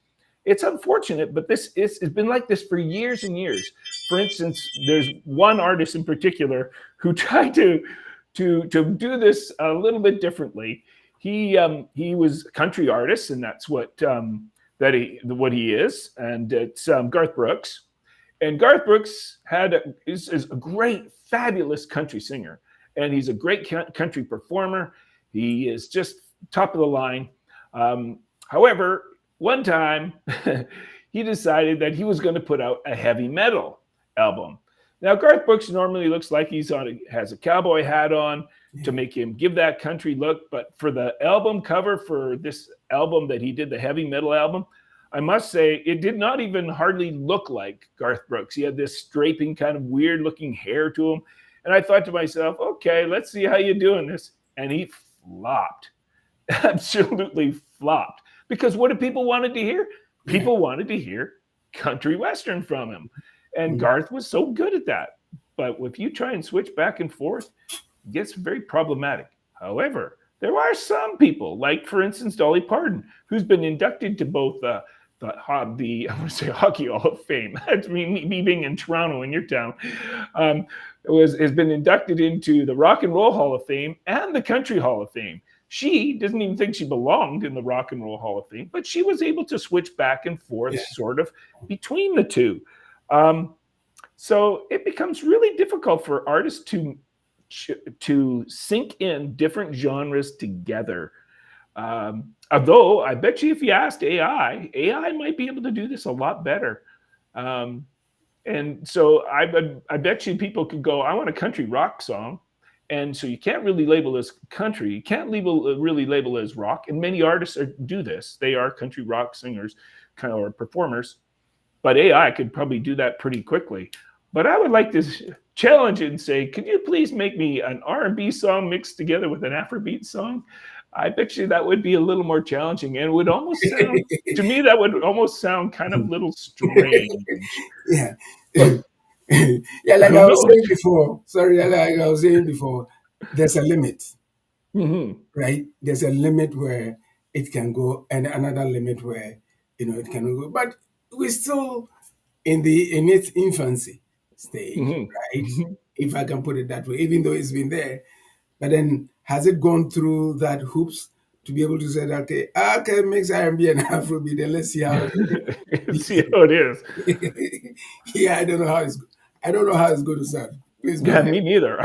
it's unfortunate, but it's been like this for years and years. For instance, there's one artist in particular who tried to do this a little bit differently. He was a country artist, and that's what he is, and it's Garth Brooks. And Garth Brooks is a great, fabulous country singer, and he's a great country performer. He is just top of the line. However, one time he decided that he was going to put out a heavy metal album. Now, Garth Brooks normally looks like has a cowboy hat on to make him give that country look. But for the album cover for this album that he did, the heavy metal album, I must say it did not even hardly look like Garth Brooks. He had this draping kind of weird looking hair to him. And I thought to myself, okay, let's see how you're doing this. And he flopped, absolutely flopped. Because what did people wanted to hear? Yeah. People wanted to hear country western from him. And Mhm. Garth was so good at that. But if you try and switch back and forth, it gets very problematic. However, there are some people, like for instance Dolly Parton, who's been inducted to both the I want to say Hockey Hall of Fame. That's me being in Toronto in your town. Um, has been inducted into the Rock and Roll Hall of Fame and the Country Hall of Fame. She doesn't even think she belonged in the Rock and Roll Hall of Fame, but she was able to switch back and forth, Yeah. sort of between the two. Um, so it becomes really difficult for artists to sync in different genres together. Although I bet you if you asked AI might be able to do this a lot better. Um, and so I bet you people could go, I want a country rock song. And so you can't really label as country. You can't really label as rock. And many artists do this. They are country rock singers kind of or performers. But AI could probably do that pretty quickly. But I would like to challenge it and say, could you please make me an R&B song mixed together with an Afrobeat song? I bet you that would be a little more challenging, and it would almost sound to me that would almost sound kind of little strange. Yeah. But Yeah, like who I was knows? saying before, sorry, like I was saying before, there's a limit, Hmm. right? There's a limit where it can go, and another limit where it can go. But we're still in its infancy stage, Hmm. right? If I can put it that way, even though it's been there. But then has it gone through that hoops? to be able to say that, okay, mix R&B and Afrobeat, then let's see how. See how it is. Yeah, I don't know how it's going to sound. Please go Yeah, ahead. me neither.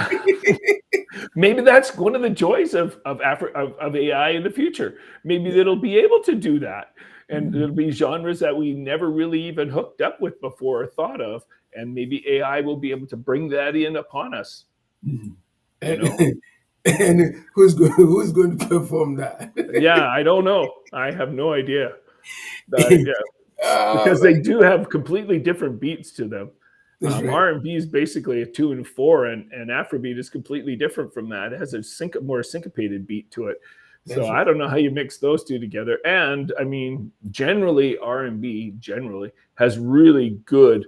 Maybe that's one of the joys of AI in the future. Maybe it'll be able to do that, and Mhm. there'll be genres that we never really even hooked up with before or thought of, and maybe AI will be able to bring that in upon us. Mhm. You know? And, and who's going to perform that? Yeah, I don't know. I have no idea. Yeah, Oh because my they do God, have completely different beats to them. that's right. R&B is basically a 2 and 4, and Afrobeat is completely different from that. It has a more syncopated beat to it. So That's I right. don't know how you mix those two together. And I mean, generally R&B generally has really good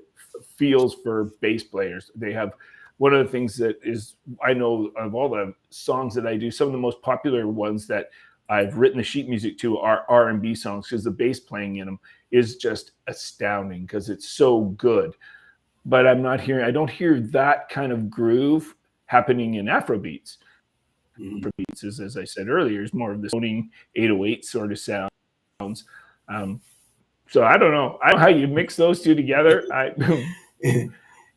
feels for bass players. They have one of the things that is I know of all the songs that I do, some of the most popular ones that I've written the sheet music to are R&B songs because the bass playing in them is just astounding because it's so good. But I don't hear that kind of groove happening in Afrobeats. Mhm. Afrobeats is, as I said earlier, is more of the sounding 808 sort of sounds. Um, so I don't know. I don't know how you mix those two together. Yeah,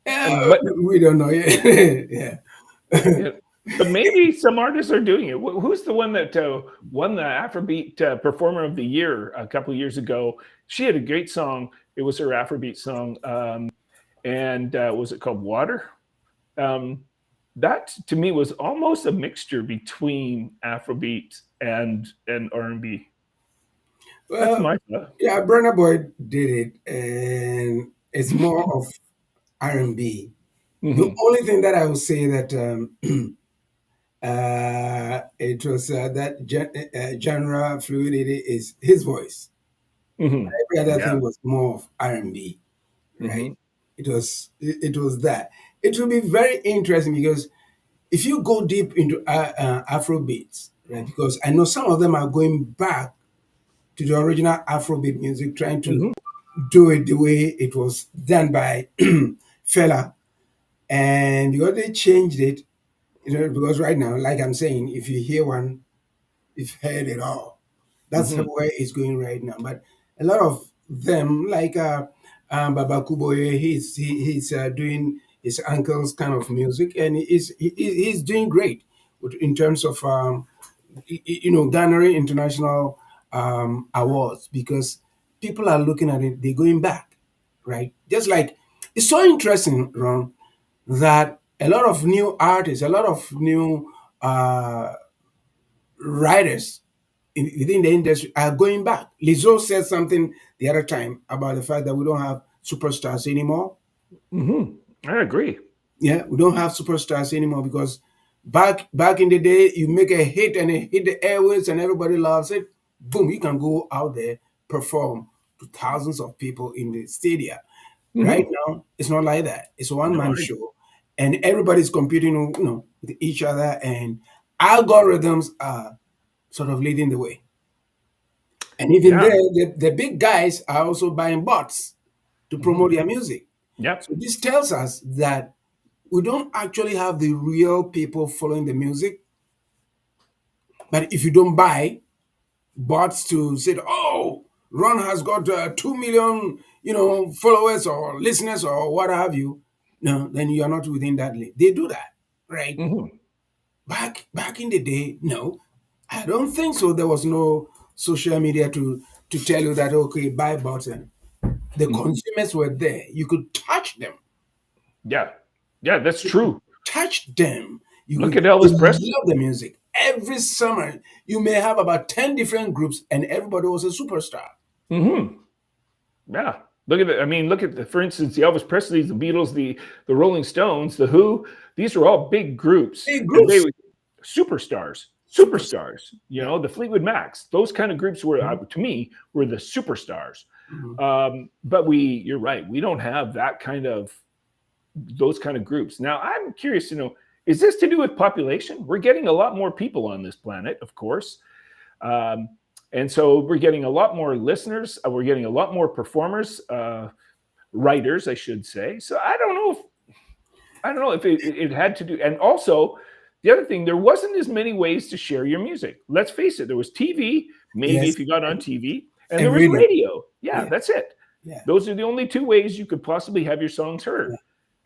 And but we don't know yet. Yeah. yeah, but maybe some artists are doing it. Who's the one that won the Afrobeat Performer of the Year a couple of years ago? She had a great song. It was her Afrobeat song, and was it called Water? Um, that to me was almost a mixture between Afrobeat and R&B. That's Well, my thought. yeah, Burna Boy did it, and it's more of R&B. The Hmm. only thing that I would say that it was that genre fluidity is his voice. Hmm. Every other Yeah. thing was more of R&B, right? Hmm. It was that. It will be very interesting because if you go deep into Afro beats, right? Because I know some of them are going back to the original Afrobeat music, trying to Hmm. do it the way it was done by Fela, and because they changed it, because right now, like I'm saying, if you hear one, you've heard it all. That's Hmm. where it's going right now. But a lot of them, like Baba Kuboye, he's doing his uncle's kind of music, and he's doing great in terms of garnering international awards because people are looking at it. They're going back, right? Just like it's so interesting, Ron, that a lot of new artists, a lot of new writers within the industry are going back. Lizzo said something the other time about the fact that we don't have superstars anymore. Hmm. I agree. Yeah, we don't have superstars anymore because back in the day, you make a hit and it hit the airwaves and everybody loves it. Boom, you can go out there perform to thousands of people in the stadium. Right Hmm. now, it's not like that. It's a one No, man show, and everybody's competing, with each other, and algorithms are sort of leading the way. And even yeah. there, the big guys are also buying bots to Hmm. promote their music. Yep. So this tells us that we don't actually have the real people following the music. But if you don't buy bots to say, oh, Ron has got 2 million, followers or listeners or what have you, no, then you are not within that league. They do that, right? Hmm. Back in the day, no, I don't think so. There was no social media to tell you that okay, buy bots, and the Hmm. consumers were there. You could touch them. Yeah. Yeah, that's You could true. touch them. Look They at Elvis Presley. love the music. Every summer, you may have about 10 different groups, and everybody was a superstar. Hmm. Yeah. Look at it. I mean, look at for instance, the Elvis Presleys, the Beatles, the Rolling Stones, the Who. These are all big groups, Big and they groups, were superstars. superstars. Superstars. Yeah. The Fleetwood Macs. Those kind of groups were, Mhm. to me, were the superstars. Mhm. But you're right. We don't have that kind of those kind of groups. Now, I'm curious to know: is this to do with population? We're getting a lot more people on this planet, of course. Um, and so we're getting a lot more listeners. We're getting a lot more performers, writers, I should say. So I don't know if it had to do. And also, the other thing, there wasn't as many ways to share your music. Let's face it, there was TV, maybe Yes, if you got on TV, and there and was radio. radio. Yeah, Yeah, that's it. yeah, Those are the only two ways you could possibly have your songs heard. yeah.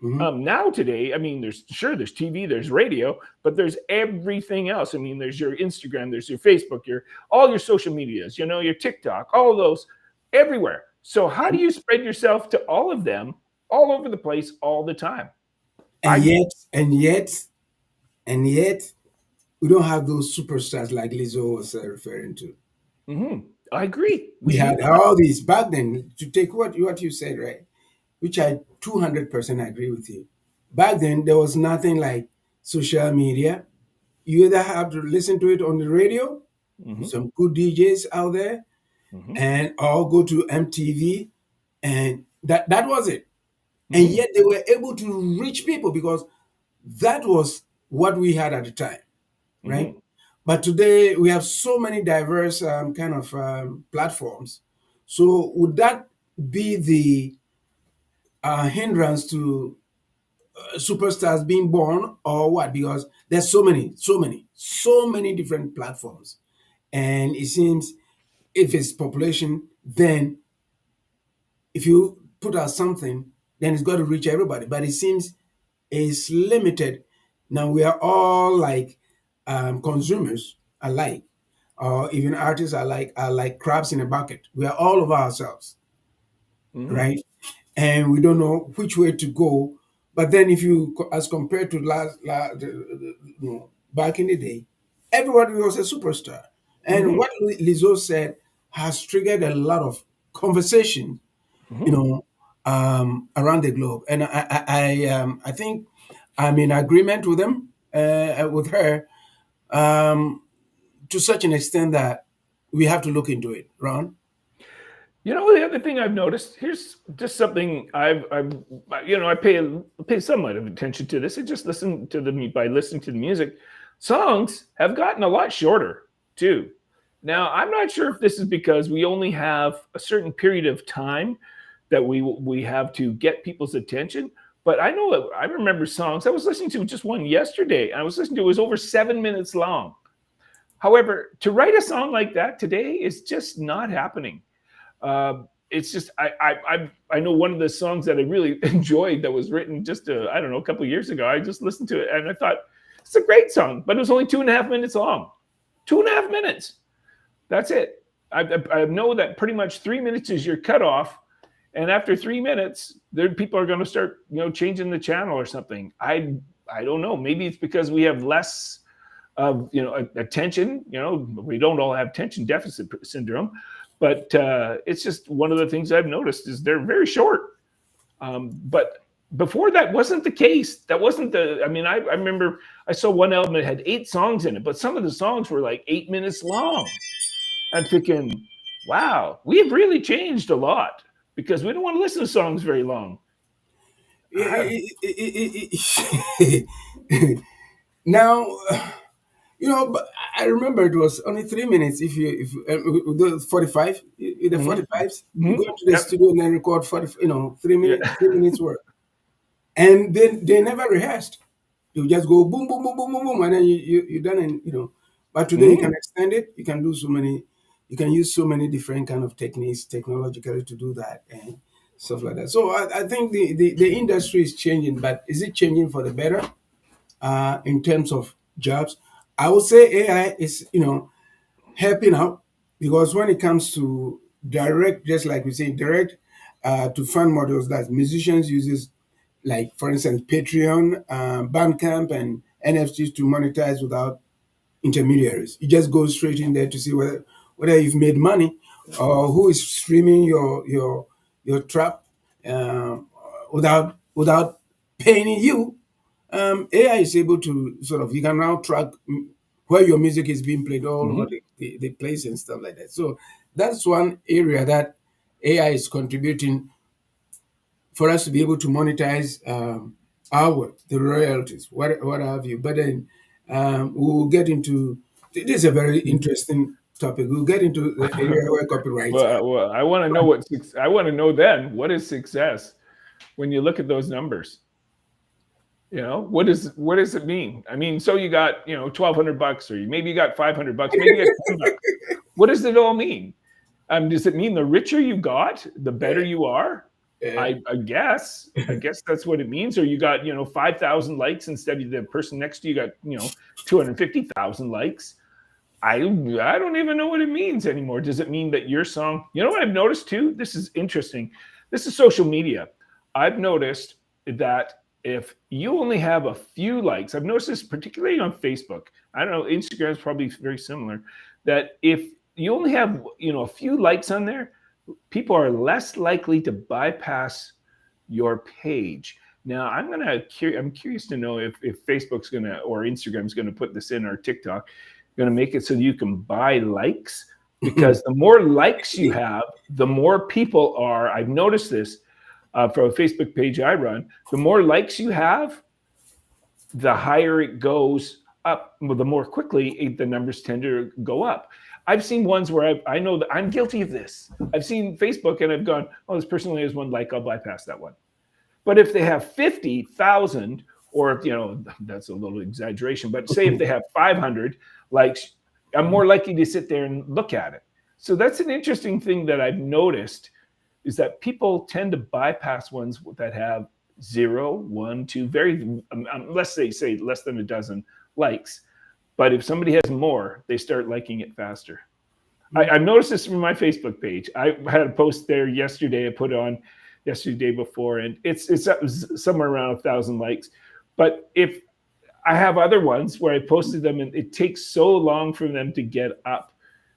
Hmm. Now today, I mean, there's TV, there's radio, but there's everything else. I mean, there's your Instagram, there's your Facebook, your all your social medias, your TikTok, all those everywhere. So how do you spread yourself to all of them, all over the place, all the time? And I yet, we don't have those superstars like Lizzo was referring to. I agree. We We had do. all these back then. To take what you said, right? Which I 200% agree with you. Back then, there was nothing like social media. You either have to listen to it on the radio, with Hmm. some good DJs out there, Hmm. and or go to MTV, and that was it. And Hmm. yet they were able to reach people because that was what we had at the time, right? Hmm. But today we have so many diverse kind of platforms. So would that be the hindrance to superstars being born or what? Because there's so many different platforms, and it seems if it's population, then if you put out something, then it's got to reach everybody. But it seems it's limited. Now we are all like consumers alike, or even artists are like crabs in a bucket. We are all over ourselves, Hmm. right? And we don't know which way to go. But then, if you as compared to back in the day, everybody was a superstar, and Hmm. what Lizzo said has triggered a lot of conversation, you Hmm. know, around the globe. And I think I'm in agreement with them, with her, um, to such an extent that we have to look into it, Ron. The other thing I've noticed, here's just something I pay somewhat of attention to this. I just listen to the by listening to the music. Songs have gotten a lot shorter too. Now, I'm not sure if this is because we only have a certain period of time that we have to get people's attention. But I know that I remember songs. I was listening to just one yesterday. I was listening to it was over 7 minutes long. However, to write a song like that today is just not happening. It's just I know one of the songs that I really enjoyed that was written just I don't know a couple of years ago. I just listened to it and I thought it's a great song, but it was only 2.5 minutes long. 2.5 minutes. That's it. I know that pretty much 3 minutes is your cutoff, and after 3 minutes, there people are going to start changing the channel or something. I don't know. Maybe it's because we have less of attention. We don't all have attention deficit syndrome, but it's just one of the things I've noticed is they're very short. But before that wasn't the case. That wasn't the. I mean, I remember I saw one album that had 8 songs in it, but some of the songs were like 8 minutes long. I'm thinking, wow, we've really changed a lot because we don't want to listen to songs very long. I, Now, but I remember it was only 3 minutes. If the 45, the mm-hmm, 45s, you mm-hmm, go into the yep, studio and then record 40, 3 minutes, yeah, 3 minutes work, and then they never rehearsed. You just go boom, boom, boom, boom, boom, boom, and then you're done. And but today you can mm-hmm, extend it. You can do so many. You can use so many different kind of techniques technologically to do that and stuff like that. So I think the industry is changing, but is it changing for the better in terms of jobs? I would say AI is helping out because when it comes to direct, just like we say, direct to fund models that musicians uses, like for instance Patreon, Bandcamp, and NFTs to monetize without intermediaries. You just go straight in there to see whether you've made money or who is streaming your trap without paying you. AI is able to sort of, you can now track where your music is being played all over mm-hmm. the place and stuff like that. So that's one area that AI is contributing for us to be able to monetize our work, the royalties, what have you. But then we'll get into this is a very interesting topic. We'll get into the area where copyrights are. Well, I want to know I want to know then what is success when you look at those numbers. What does it mean? I mean, so you got 1,200 bucks, or maybe you got 500 bucks, maybe you got 10 bucks. What does it all mean? Does it mean the richer you got, the better you are? Yeah. I guess that's what it means. Or you got 5,000 likes instead of the person next to you got 250,000 likes. I don't even know what it means anymore. Does it mean that your song? You know what I've noticed too? This is interesting. This is social media. I've noticed that if you only have a few likes, I've noticed this particularly on Facebook. I don't know, Instagram is probably very similar. That if you only have a few likes on there, people are less likely to bypass your page. Now, I'm curious to know if Facebook's gonna or Instagram's gonna put this in, or TikTok gonna make it so you can buy likes, because the more likes you have, the more people are. I've noticed this from a Facebook page I run. The more likes you have, the higher it goes up. Well, the more quickly the numbers tend to go up. I've seen ones where I know that I'm guilty of this. I've seen Facebook and I've gone, oh, this person only has one like, I'll bypass that one. But if they have 50,000, or that's a little exaggeration, but say if they have 500 likes, I'm more likely to sit there and look at it. So that's an interesting thing that I've noticed, is that people tend to bypass ones that have 0, 1, 2, very unless they say less than a dozen likes. But if somebody has more, they start liking it faster. I've noticed this from my Facebook page. I had a post there yesterday. I put it on yesterday before, and it's somewhere around 1,000 likes. But if I have other ones where I posted them, and it takes so long for them to get up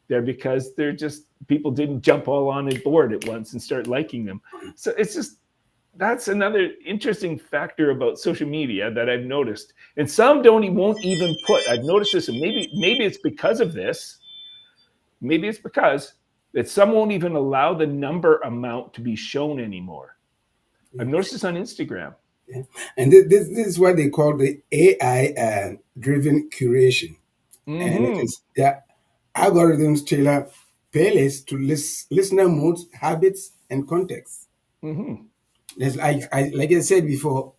there, because they're just, people didn't jump all on a board at once and start liking them. So it's just, that's another interesting factor about social media that I've noticed. And some won't even put. I've noticed this, and maybe it's because of this. Maybe it's because that some won't even allow the number amount to be shown anymore. I've noticed this on Instagram. Yeah. And this is what they call the AI driven curation. And it Mm-hmm. is the algorithms tailor playlists to listener moods, habits, and context. Mm-hmm. Like I said before,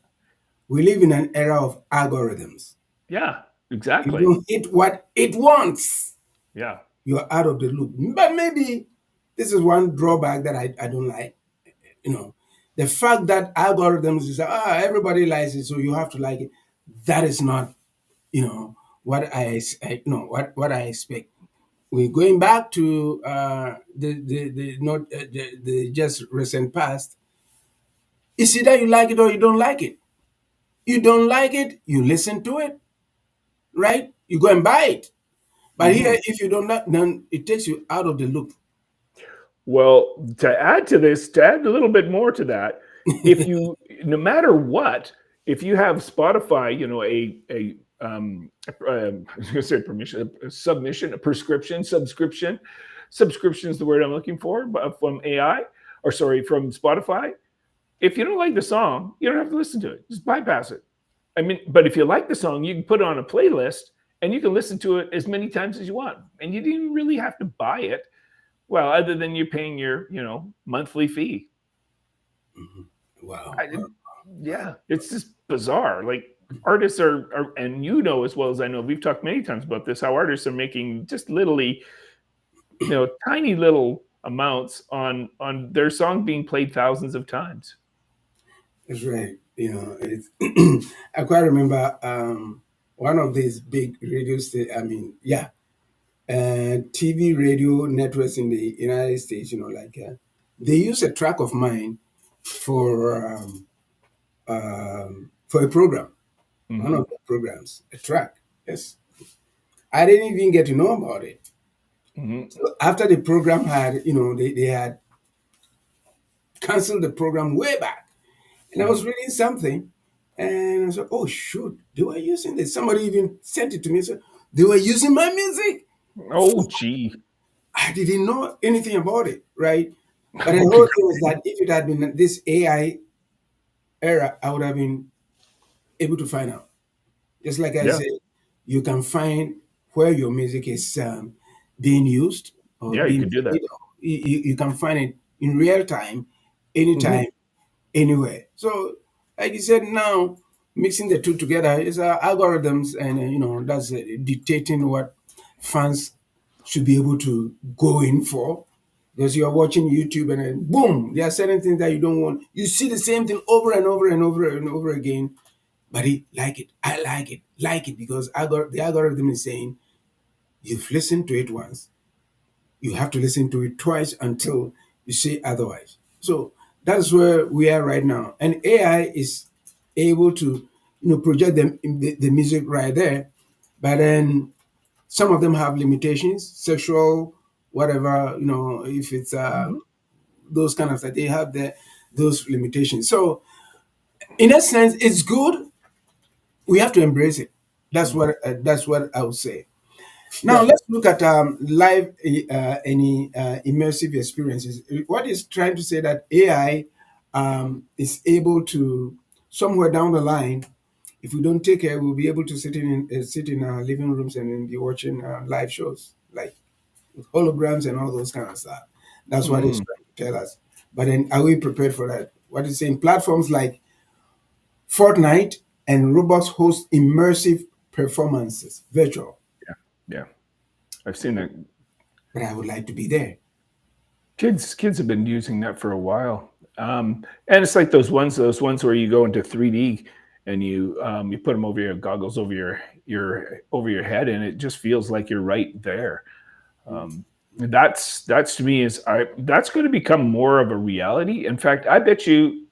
we live in an era of algorithms. Yeah, You exactly. don't hit what it wants, Yeah. you're out of the loop. But maybe this is one drawback that I don't like. You know, the fact that algorithms is everybody likes it, so you have to like it. That is not, what what I expect. We're going back to the not the just recent past. It's either you like it or you don't like it. You don't like it, you listen to it, right? You go and buy it. But here, Mm-hmm. if you don't like, then it takes you out of the loop. Well, to add a little bit more to that, if you, no matter what, if you have Spotify, I was going to say permission, a submission, a prescription, subscription is the word I'm looking for, but from AI, or sorry, from Spotify. If you don't like the song, you don't have to listen to it. Just bypass it. I mean, but if you like the song, you can put it on a playlist and you can listen to it as many times as you want, and you didn't really have to buy it. Well, other than you paying your, monthly fee. Mhm. Wow. I, yeah, it's just bizarre. Like, artists are, and as well as I know, we've talked many times about this, how artists are making just literally, tiny little amounts on their song being played thousands of times. That's right. It's I quite remember one of these big radio TV radio networks in the United States. They use a track of mine for for a program, one Hmm. of the programs, a track. Yes, I didn't even get to know about it. Hmm. So after the program had, they had canceled the program way back. And I was Hmm. reading something, and I said, "Oh shoot, they were using this." Somebody even sent it to me. Said they were using my music. Oh, gee. I didn't know anything about it, right? But the Okay. whole thing was that if it had been this AI era, I would have been able to find out. Just like I Yeah. said, you can find where your music is being used or Yeah, you being could do that. played. You can find it in real time, anytime, Hmm. anywhere. So, like you said, now. Mixing the two together is algorithms, and that's dictating what fans should be able to go in for. Because you're watching YouTube and then boom, there are certain things that you don't want. You see the same thing over and over and over and over again, but like it. I like it because the algorithm is saying you've listened to it once, you have to listen to it twice until you say otherwise. So that's where we are right now. And AI is able to, project the music right there. But then some of them have limitations, sexual, whatever, if it's Mhm. those kind of stuff, they have those limitations. So in a sense, it's good. We have to embrace it. Mhm. That's what I would say. Now Yeah. let's look at live any immersive experiences. What is trying to say that AI is able to somewhere down the line, if we don't take care, we'll be able to sit in our living rooms and then be watching live shows like with holograms and all those kind of stuff. That's what it's Mhm. trying to tell us. But then, are we prepared for that? What it's saying, platforms like Fortnite and Roblox host immersive performances, virtual. Yeah. Yeah. I've seen that. But I would like to be there. Kids have been using that for a while, and it's like those ones where you go into 3D and you put them over your goggles over your head, and it just feels like you're right there. That's to me is that's going to become more of a reality. In fact, I bet you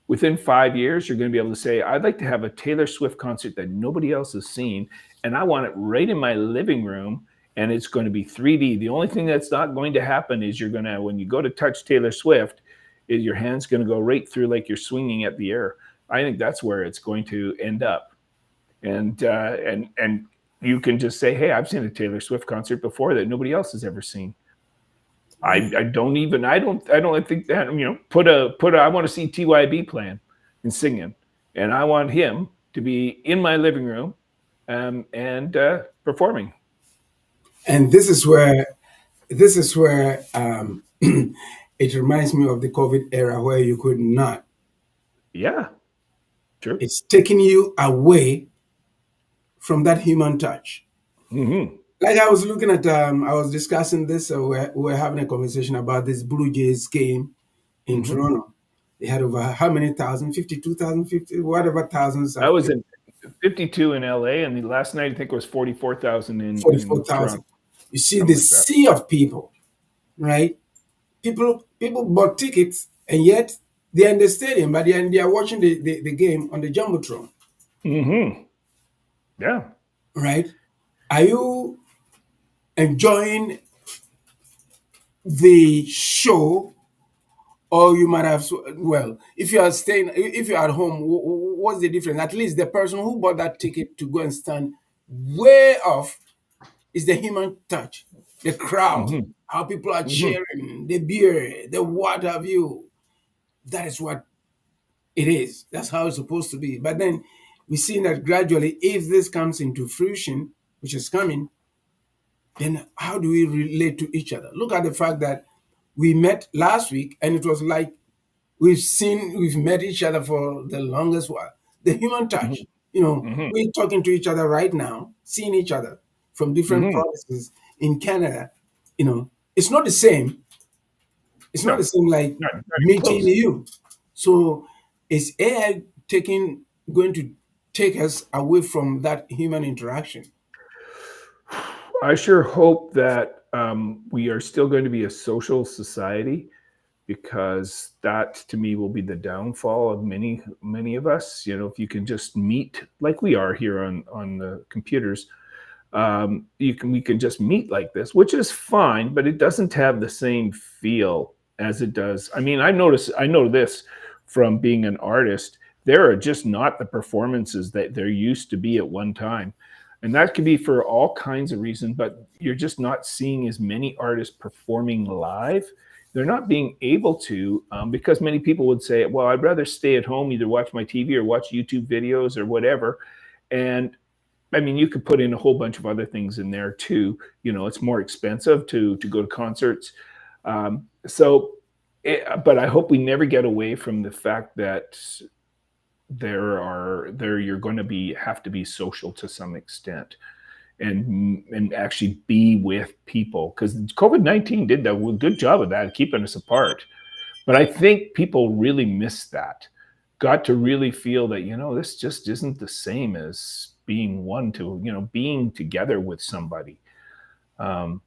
within 5 years, you're going to be able to say, I'd like to have a Taylor Swift concert that nobody else has seen, and I want it right in my living room, and it's going to be 3D. The only thing that's not going to happen is you're going to, when you go to touch Taylor Swift, is your hand's going to go right through like you're swinging at the air. I think that's where it's going to end up, and you can just say, hey, I've seen a Taylor Swift concert before that nobody else has ever seen. I don't even I don't think that put a I want to see TYB playing and singing, and I want him to be in my living room, and performing. And this is where it reminds me of the COVID era where you could not. Yeah, true. It's taking you away from that human touch. Hmm. Like I was looking at, I was discussing this. We're having a conversation about this Blue Jays game in Hmm. Toronto. They had over how many thousand? 52,000, 50, whatever thousands I of was people. in 52 in LA, and the last night I think it was 44,000 in 44,000. Toronto, You see something the like that. sea of people, right? People bought tickets, and yet they're in the stadium, but they are watching the game on the jumbotron, Hmm. Yeah. right? Are you enjoying the show, or you might have, well, if you are staying, if you're at home, what's the difference? At least the person who bought that ticket to go and stand way off is the human touch, the crowd, Hmm. how people are Hmm. cheering, the beer, the what have you. That is what it is. That's how it's supposed to be. But then we're seeing that gradually, if this comes into fruition, which is coming, then how do we relate to each other? Look at the fact that we met last week and it was like we've met each other for the longest while. The human touch, Hmm. we're talking to each other right now, seeing each other from different Hmm. provinces in Canada. It's not the same. It's not No, the same like not even meeting close. you. So is AI going to take us away from that human interaction? I sure hope that we are still going to be a social society, because that to me will be the downfall of many of us. If you can just meet like we are here on the computers, we can just meet like this, which is fine, but it doesn't have the same feel as it does. I mean, I know this from being an artist. There are just not the performances that there used to be at one time. And that could be for all kinds of reasons, but you're just not seeing as many artists performing live. They're not being able to, because many people would say, well, I'd rather stay at home, either watch my TV or watch YouTube videos or whatever. And I mean, you could put in a whole bunch of other things in there too. It's more expensive to go to concerts. But I hope we never get away from the fact that there you're going to be have to be social to some extent, and actually be with people, because COVID-19 did a good job of that, keeping us apart. But I think people really missed that, got to really feel that, this just isn't the same as being one to, being together with somebody. Um,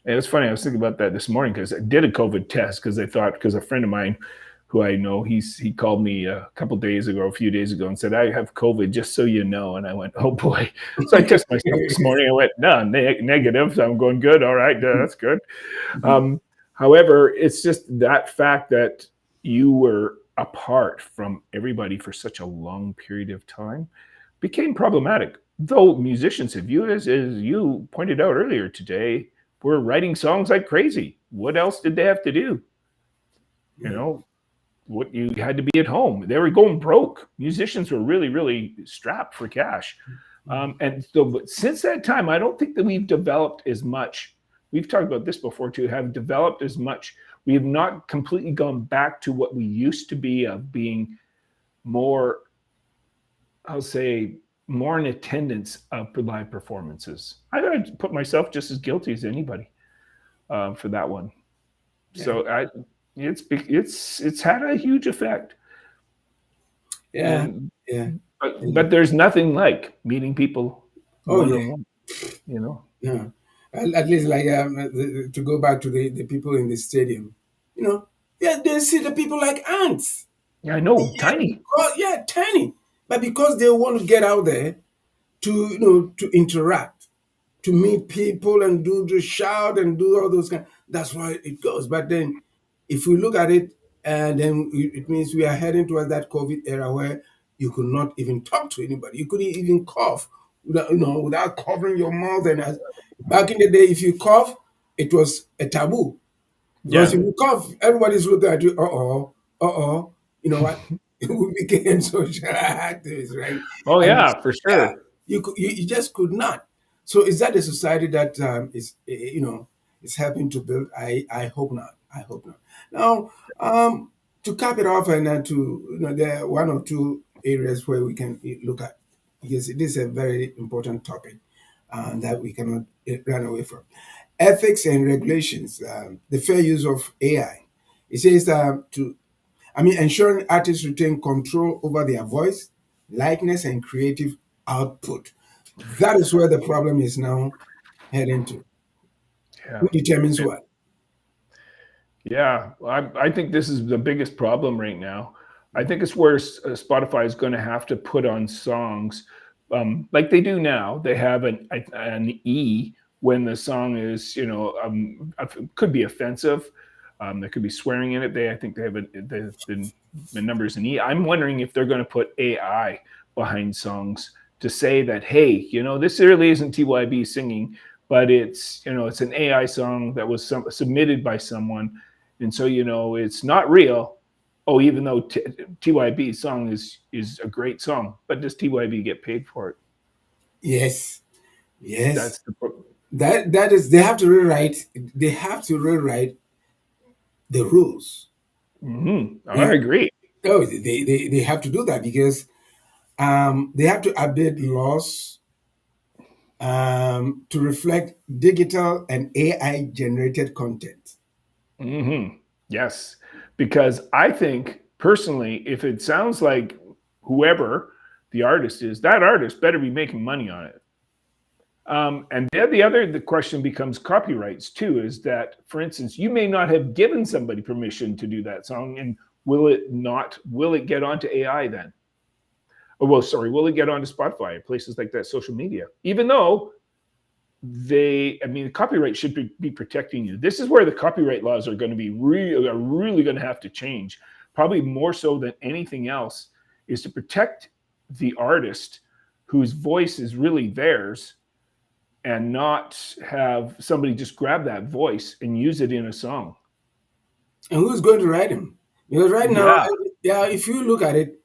and it's funny, I was thinking about that this morning because I did a COVID test because I thought, because a friend of mine who I know, he called me a couple days ago, a few days ago, and said, I have COVID, just so you know. And I went, oh boy. So I tested myself this morning. I went, no, negative. So I'm going good. All right. That's good. Um, However, it's just that fact that you were apart from everybody for such a long period of time became problematic. Though musicians, if you, as you pointed out earlier today, were writing songs like crazy. What else did they have to do? You Yeah. know, what, you had to be at home. They were going broke. Musicians were really, really strapped for cash. And so, but since that time, I don't think that we've developed as much. We've talked about this before too. Have developed as much. We have not completely gone back to what we used to be, of being more, I'll say, more in attendance of live performances. I gotta put myself just as guilty as anybody for that one. Yeah. So it's had a huge effect, Yeah. and Yeah. but there's nothing like meeting people Oh one yeah. on one. You know. Yeah. At least like to go back to the people in the stadium, you know, yeah, they see the people like ants. Yeah, I know, Yeah, tiny. yeah, tiny, but because they want to get out there to to interact, to meet people and do the shout and do all those kind. That's why it goes. But then, if we look at it, and then it means we are heading towards that COVID era where you could not even talk to anybody. You couldn't even cough, without, without covering your mouth. And back in the day, if you cough, it was a taboo. Because Yeah. if you cough, everybody's looking at you. You know what? We became social activists, right? Oh And yeah, for yeah, sure. you just could not. So is that a society that is helping to build? I hope not. I hope not. Now, to cap it off, and then to there are one or two areas where we can look at, because it is a very important topic that we cannot run away from. Ethics and regulations, the fair use of AI. It says ensuring artists retain control over their voice, likeness, and creative output. That is where the problem is now heading to. Yeah. Who determines what? Yeah, I think this is the biggest problem right now. I think it's where Spotify is going to have to put on songs like they do now. They have an E when the song is, could be offensive. There could be swearing in it. I think they have the numbers in E. I'm wondering if they're going to put AI behind songs to say that, hey, this really isn't TYB singing, but it's an AI song that was submitted by someone, and so it's not real. Oh, even though TYB's song is a great song, but does TYB get paid for it? Yes, yes. That's the pro- That is they have to rewrite. They have to rewrite the rules. I Yeah. agree. Oh, they have to do that because they have to update laws to reflect digital and AI generated content. Yes, because I think personally, if it sounds like whoever the artist is, that artist better be making money on it. And the question becomes copyrights too. Is that, for instance, you may not have given somebody permission to do that song, and will it not? Will it get onto AI then? Oh, well, sorry, will it get onto Spotify, places like that, social media? Even though the copyright should be protecting you. This is where the copyright laws are going to be really going to have to change, probably more so than anything else, is to protect the artist whose voice is really theirs, and not have somebody just grab that voice and use it in a song. And who's going to write them? Because right now, Yeah. yeah, if you look at it,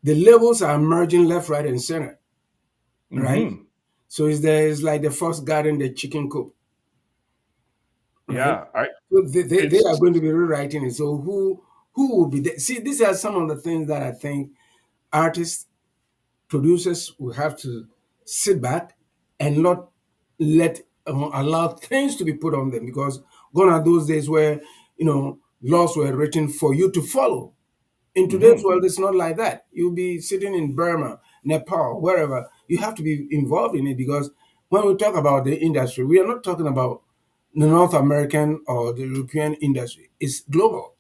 the labels are merging left, right, and center, right? Hmm. So it's like the first garden, the chicken coop, right? Yeah. I So they are it's going to be rewriting it. So who will be there? See, these are some of the things that I think. artists, producers will have to sit back and not let allow things to be put on them, because gone are those days where laws were written for you to follow. In today's Hmm. world, it's not like that. You'll be sitting in Burma, Nepal, wherever. You have to be involved in it, because when we talk about the industry, we are not talking about the North American or the European industry. It's global.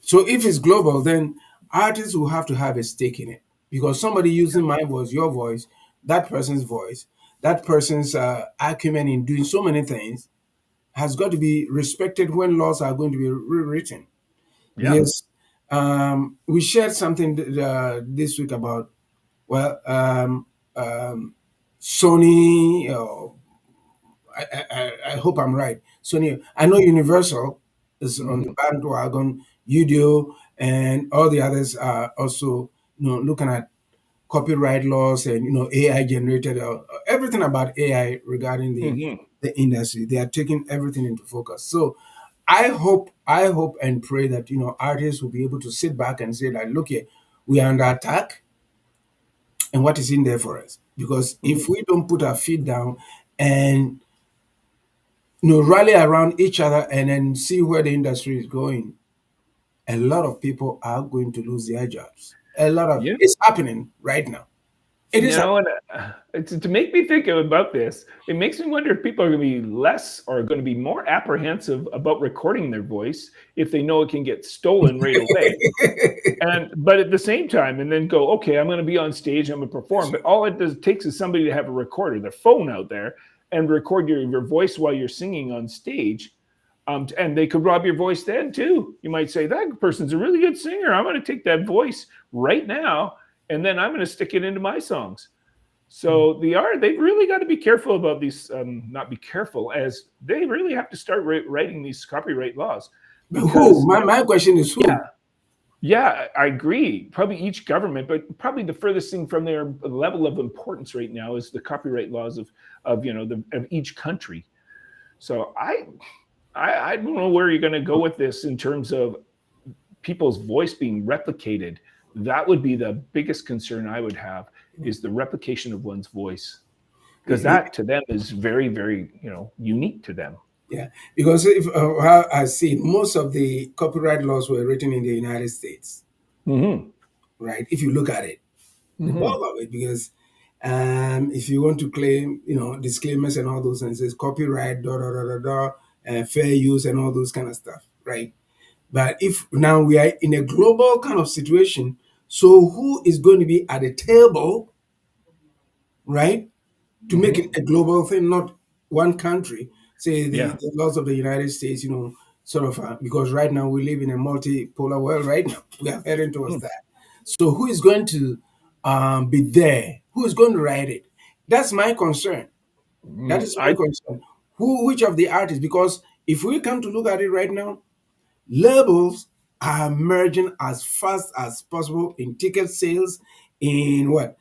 So if it's global, then artists will have to have a stake in it, because somebody using my voice, your voice, voice, that person's acumen in doing so many things has got to be respected when laws are going to be rewritten. Yeah. Because we shared something this week about, well, Sony. I hope I'm right. Sony. I know Universal is on the Hmm. bandwagon. Udio and all the others are also, looking at copyright laws and AI generated, everything about AI regarding Hmm. the industry. They are taking everything into focus. So I hope and pray that artists will be able to sit back and say that, look here, we are under attack, and what is in there for us? Because if Hmm. we don't put our feet down and rally around each other and then see where the industry is going, a lot of people are going to lose their jobs. A lot of Yeah. it's happening right now. It is And to make me think about this, it makes me wonder if people are going to be less or going to be more apprehensive about recording their voice if they know it can get stolen right away. happening. But at the same time, and then go, okay, I'm going to be on stage, I'm going to perform. But all it takes is somebody to have a recorder, their phone out there, and record your voice while you're singing on stage. And they could rob your voice then too. You might say that person's a really good singer. I'm going to take that voice right now, and then I'm going to stick it into my songs. So they've really got to be careful about these. Not be careful, as they really have to start writing these copyright laws, But who? because My question is yeah, who? yeah, I agree. Probably each government, but probably the furthest thing from their level of importance right now is the copyright laws of each country. So I don't know where you're going to go with this in terms of people's voice being replicated. That would be the biggest concern I would have, is the replication of one's voice, because that to them is very, very, unique to them. Yeah, because if how I see it, most of the copyright laws were written in the United States, Hmm. right? If you look at it, the bulk Hmm. of it, because if you want to claim, disclaimers and all those things, it's copyright, fair use, and all those kind of stuff, right? But if now we are in a global kind of situation, so who is going to be at the table, right? To make it Hmm. a global thing, not one country. Say Yeah. the laws of the United States, sort of, because right now we live in a multipolar world. Right now, we are heading towards that. So who is going to be there? Who is going to write it? That's my concern. That is my I concern. Which of the artists? Because if we come to look at it right now, labels are merging as fast as possible in ticket sales, in what?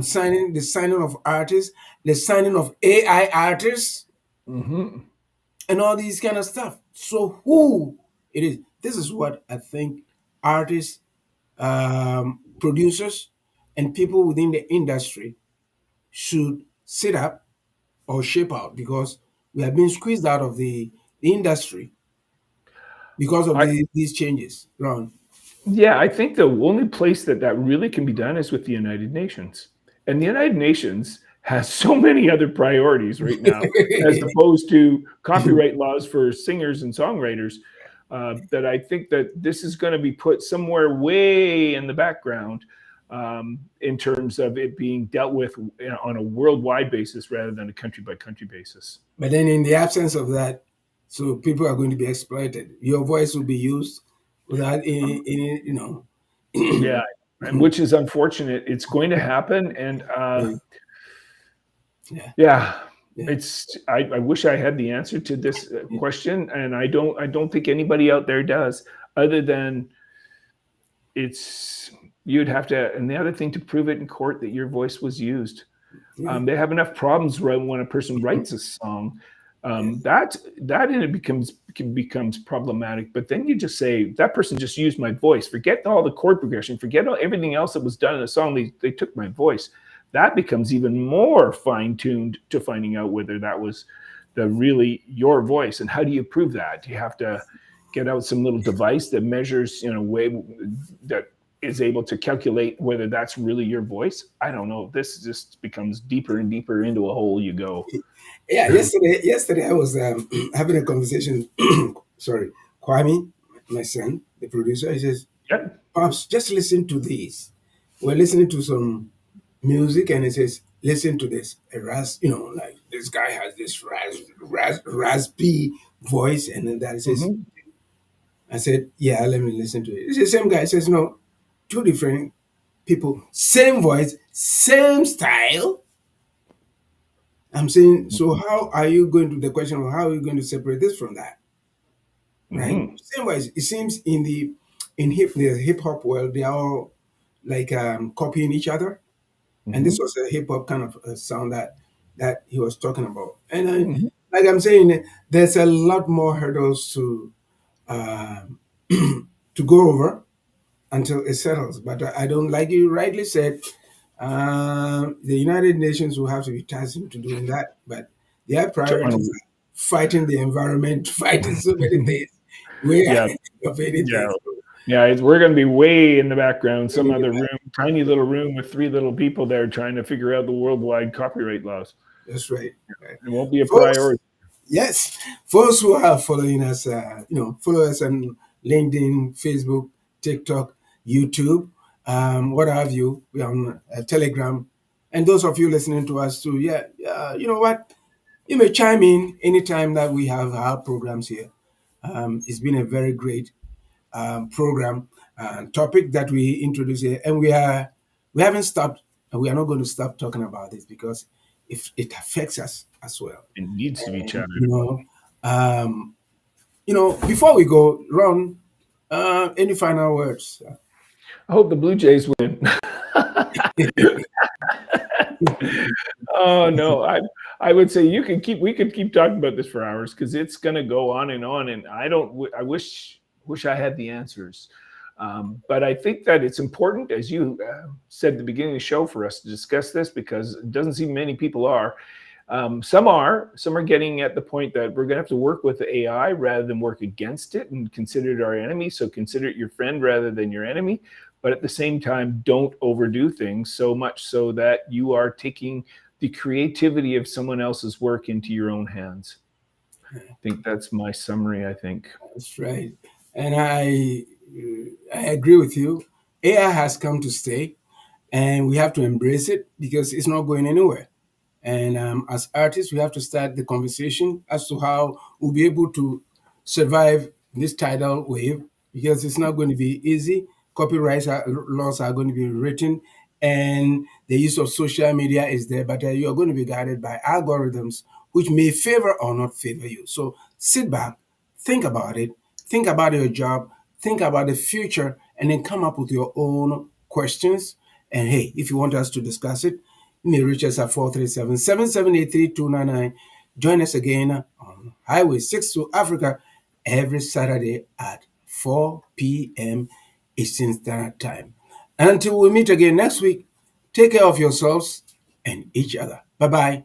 Signing the signing of artists, the signing of AI artists, hmm and all these kind of stuff. So who it is? This is what I think artists, producers, and people within the industry should sit up or shape out, because we have been squeezed out of the industry because of I these changes. Ron. Yeah, I think the only place that that really can be done is with the United Nations. And the United Nations has so many other priorities right now, as opposed to copyright laws for singers and songwriters, that I think that this is going to be put somewhere way in the background, in terms of it being dealt with, on a worldwide basis rather than a country by country basis. But then, in the absence of that, so people are going to be exploited. Your voice will be used without any. Yeah, and which is unfortunate. It's going to happen, and Yeah, yeah, yeah, yeah, I wish I had the answer to this question, and I don't think anybody out there does, other than it's you'd have to, and the other thing, to prove it in court that your voice was used. yeah, They have enough problems when a person writes a song, Yes. That and it becomes problematic. But then you just say that person just used my voice. Forget all the chord progression. Forget everything else that was done in the song. They took my voice. That becomes even more fine tuned to finding out whether that was the really your voice. And how do you prove that? Do you have to get out some little device that measures in a way that is able to calculate whether that's really your voice? I don't know. This just becomes deeper and deeper into a hole you go. Yeah, yesterday I was having a conversation. Sorry, Kwame, my son, the producer. He says, Yep. "Pops, just listen to this." We're listening to some music, and he says, "Listen to this." Like this guy has this raspy voice, and then that he says, Mhm. "I said, yeah, let me listen to it." It's the same guy. He says, "No, two different people, same voice, same style." I'm saying, so how are you going to the question of how are you going to separate this from that, right? Mhm. Same way, it seems in the hip hop world, they are all like copying each other, and this Mhm. was a hip hop kind of sound that he was talking about. And Mhm. like I'm saying, there's a lot more hurdles um to go over until it settles. But I don't, like you rightly said, the United Nations will have to be tasked into doing that. But their priorities On are fighting the environment, fighting so many things, way yeah, ahead of anything. yeah, So yeah. We're going to be way in the background, we some need to other back. room, tiny little room with three little people there trying to figure out the worldwide copyright laws. That's right. Right. It won't be a Folks, priority. yes, folks who are following us, follow us on LinkedIn, Facebook, TikTok, YouTube, what have you. We're on Telegram. And those of you listening to us too, yeah, you know what? You may chime in anytime that we have our programs here. It's been a very great program topic that we introduced here, and we haven't stopped, and we are not going to stop talking about this because if it affects us as well. It needs to be And chatted. um, before we go, Ron, any final words? I hope the Blue Jays win. Oh no, I would say we could keep talking about this for hours because it's going to go on, and I don't. I wish I had the answers, but I think that it's important, as you said at the beginning of the show, for us to discuss this because it doesn't seem many people are. Some are getting at the point that we're going to have to work with the AI rather than work against it and consider it our enemy. So consider it your friend rather than your enemy. But at the same time, don't overdo things so much so that you are taking the creativity of someone else's work into your own hands. I think that's my summary. I think. That's right. And I agree with you. AI has come to stay, and we have to embrace it because it's not going anywhere. And as artists, we have to start the conversation as to how we'll be able to survive this tidal wave because it's not going to be easy. Laws are going to be written, and the use of social media is there, but you are going to be guided by algorithms which may favor or not favor you. So sit back, think about it, think about your job, think about the future, and then come up with your own questions. And hey, if you want us to discuss it, you may reach us at 437-778-3299. Join us again on Highway 6 to Africa every Saturday at 4 p.m. Eastern Standard Time. And until we meet again next week, take care of yourselves and each other. Bye bye.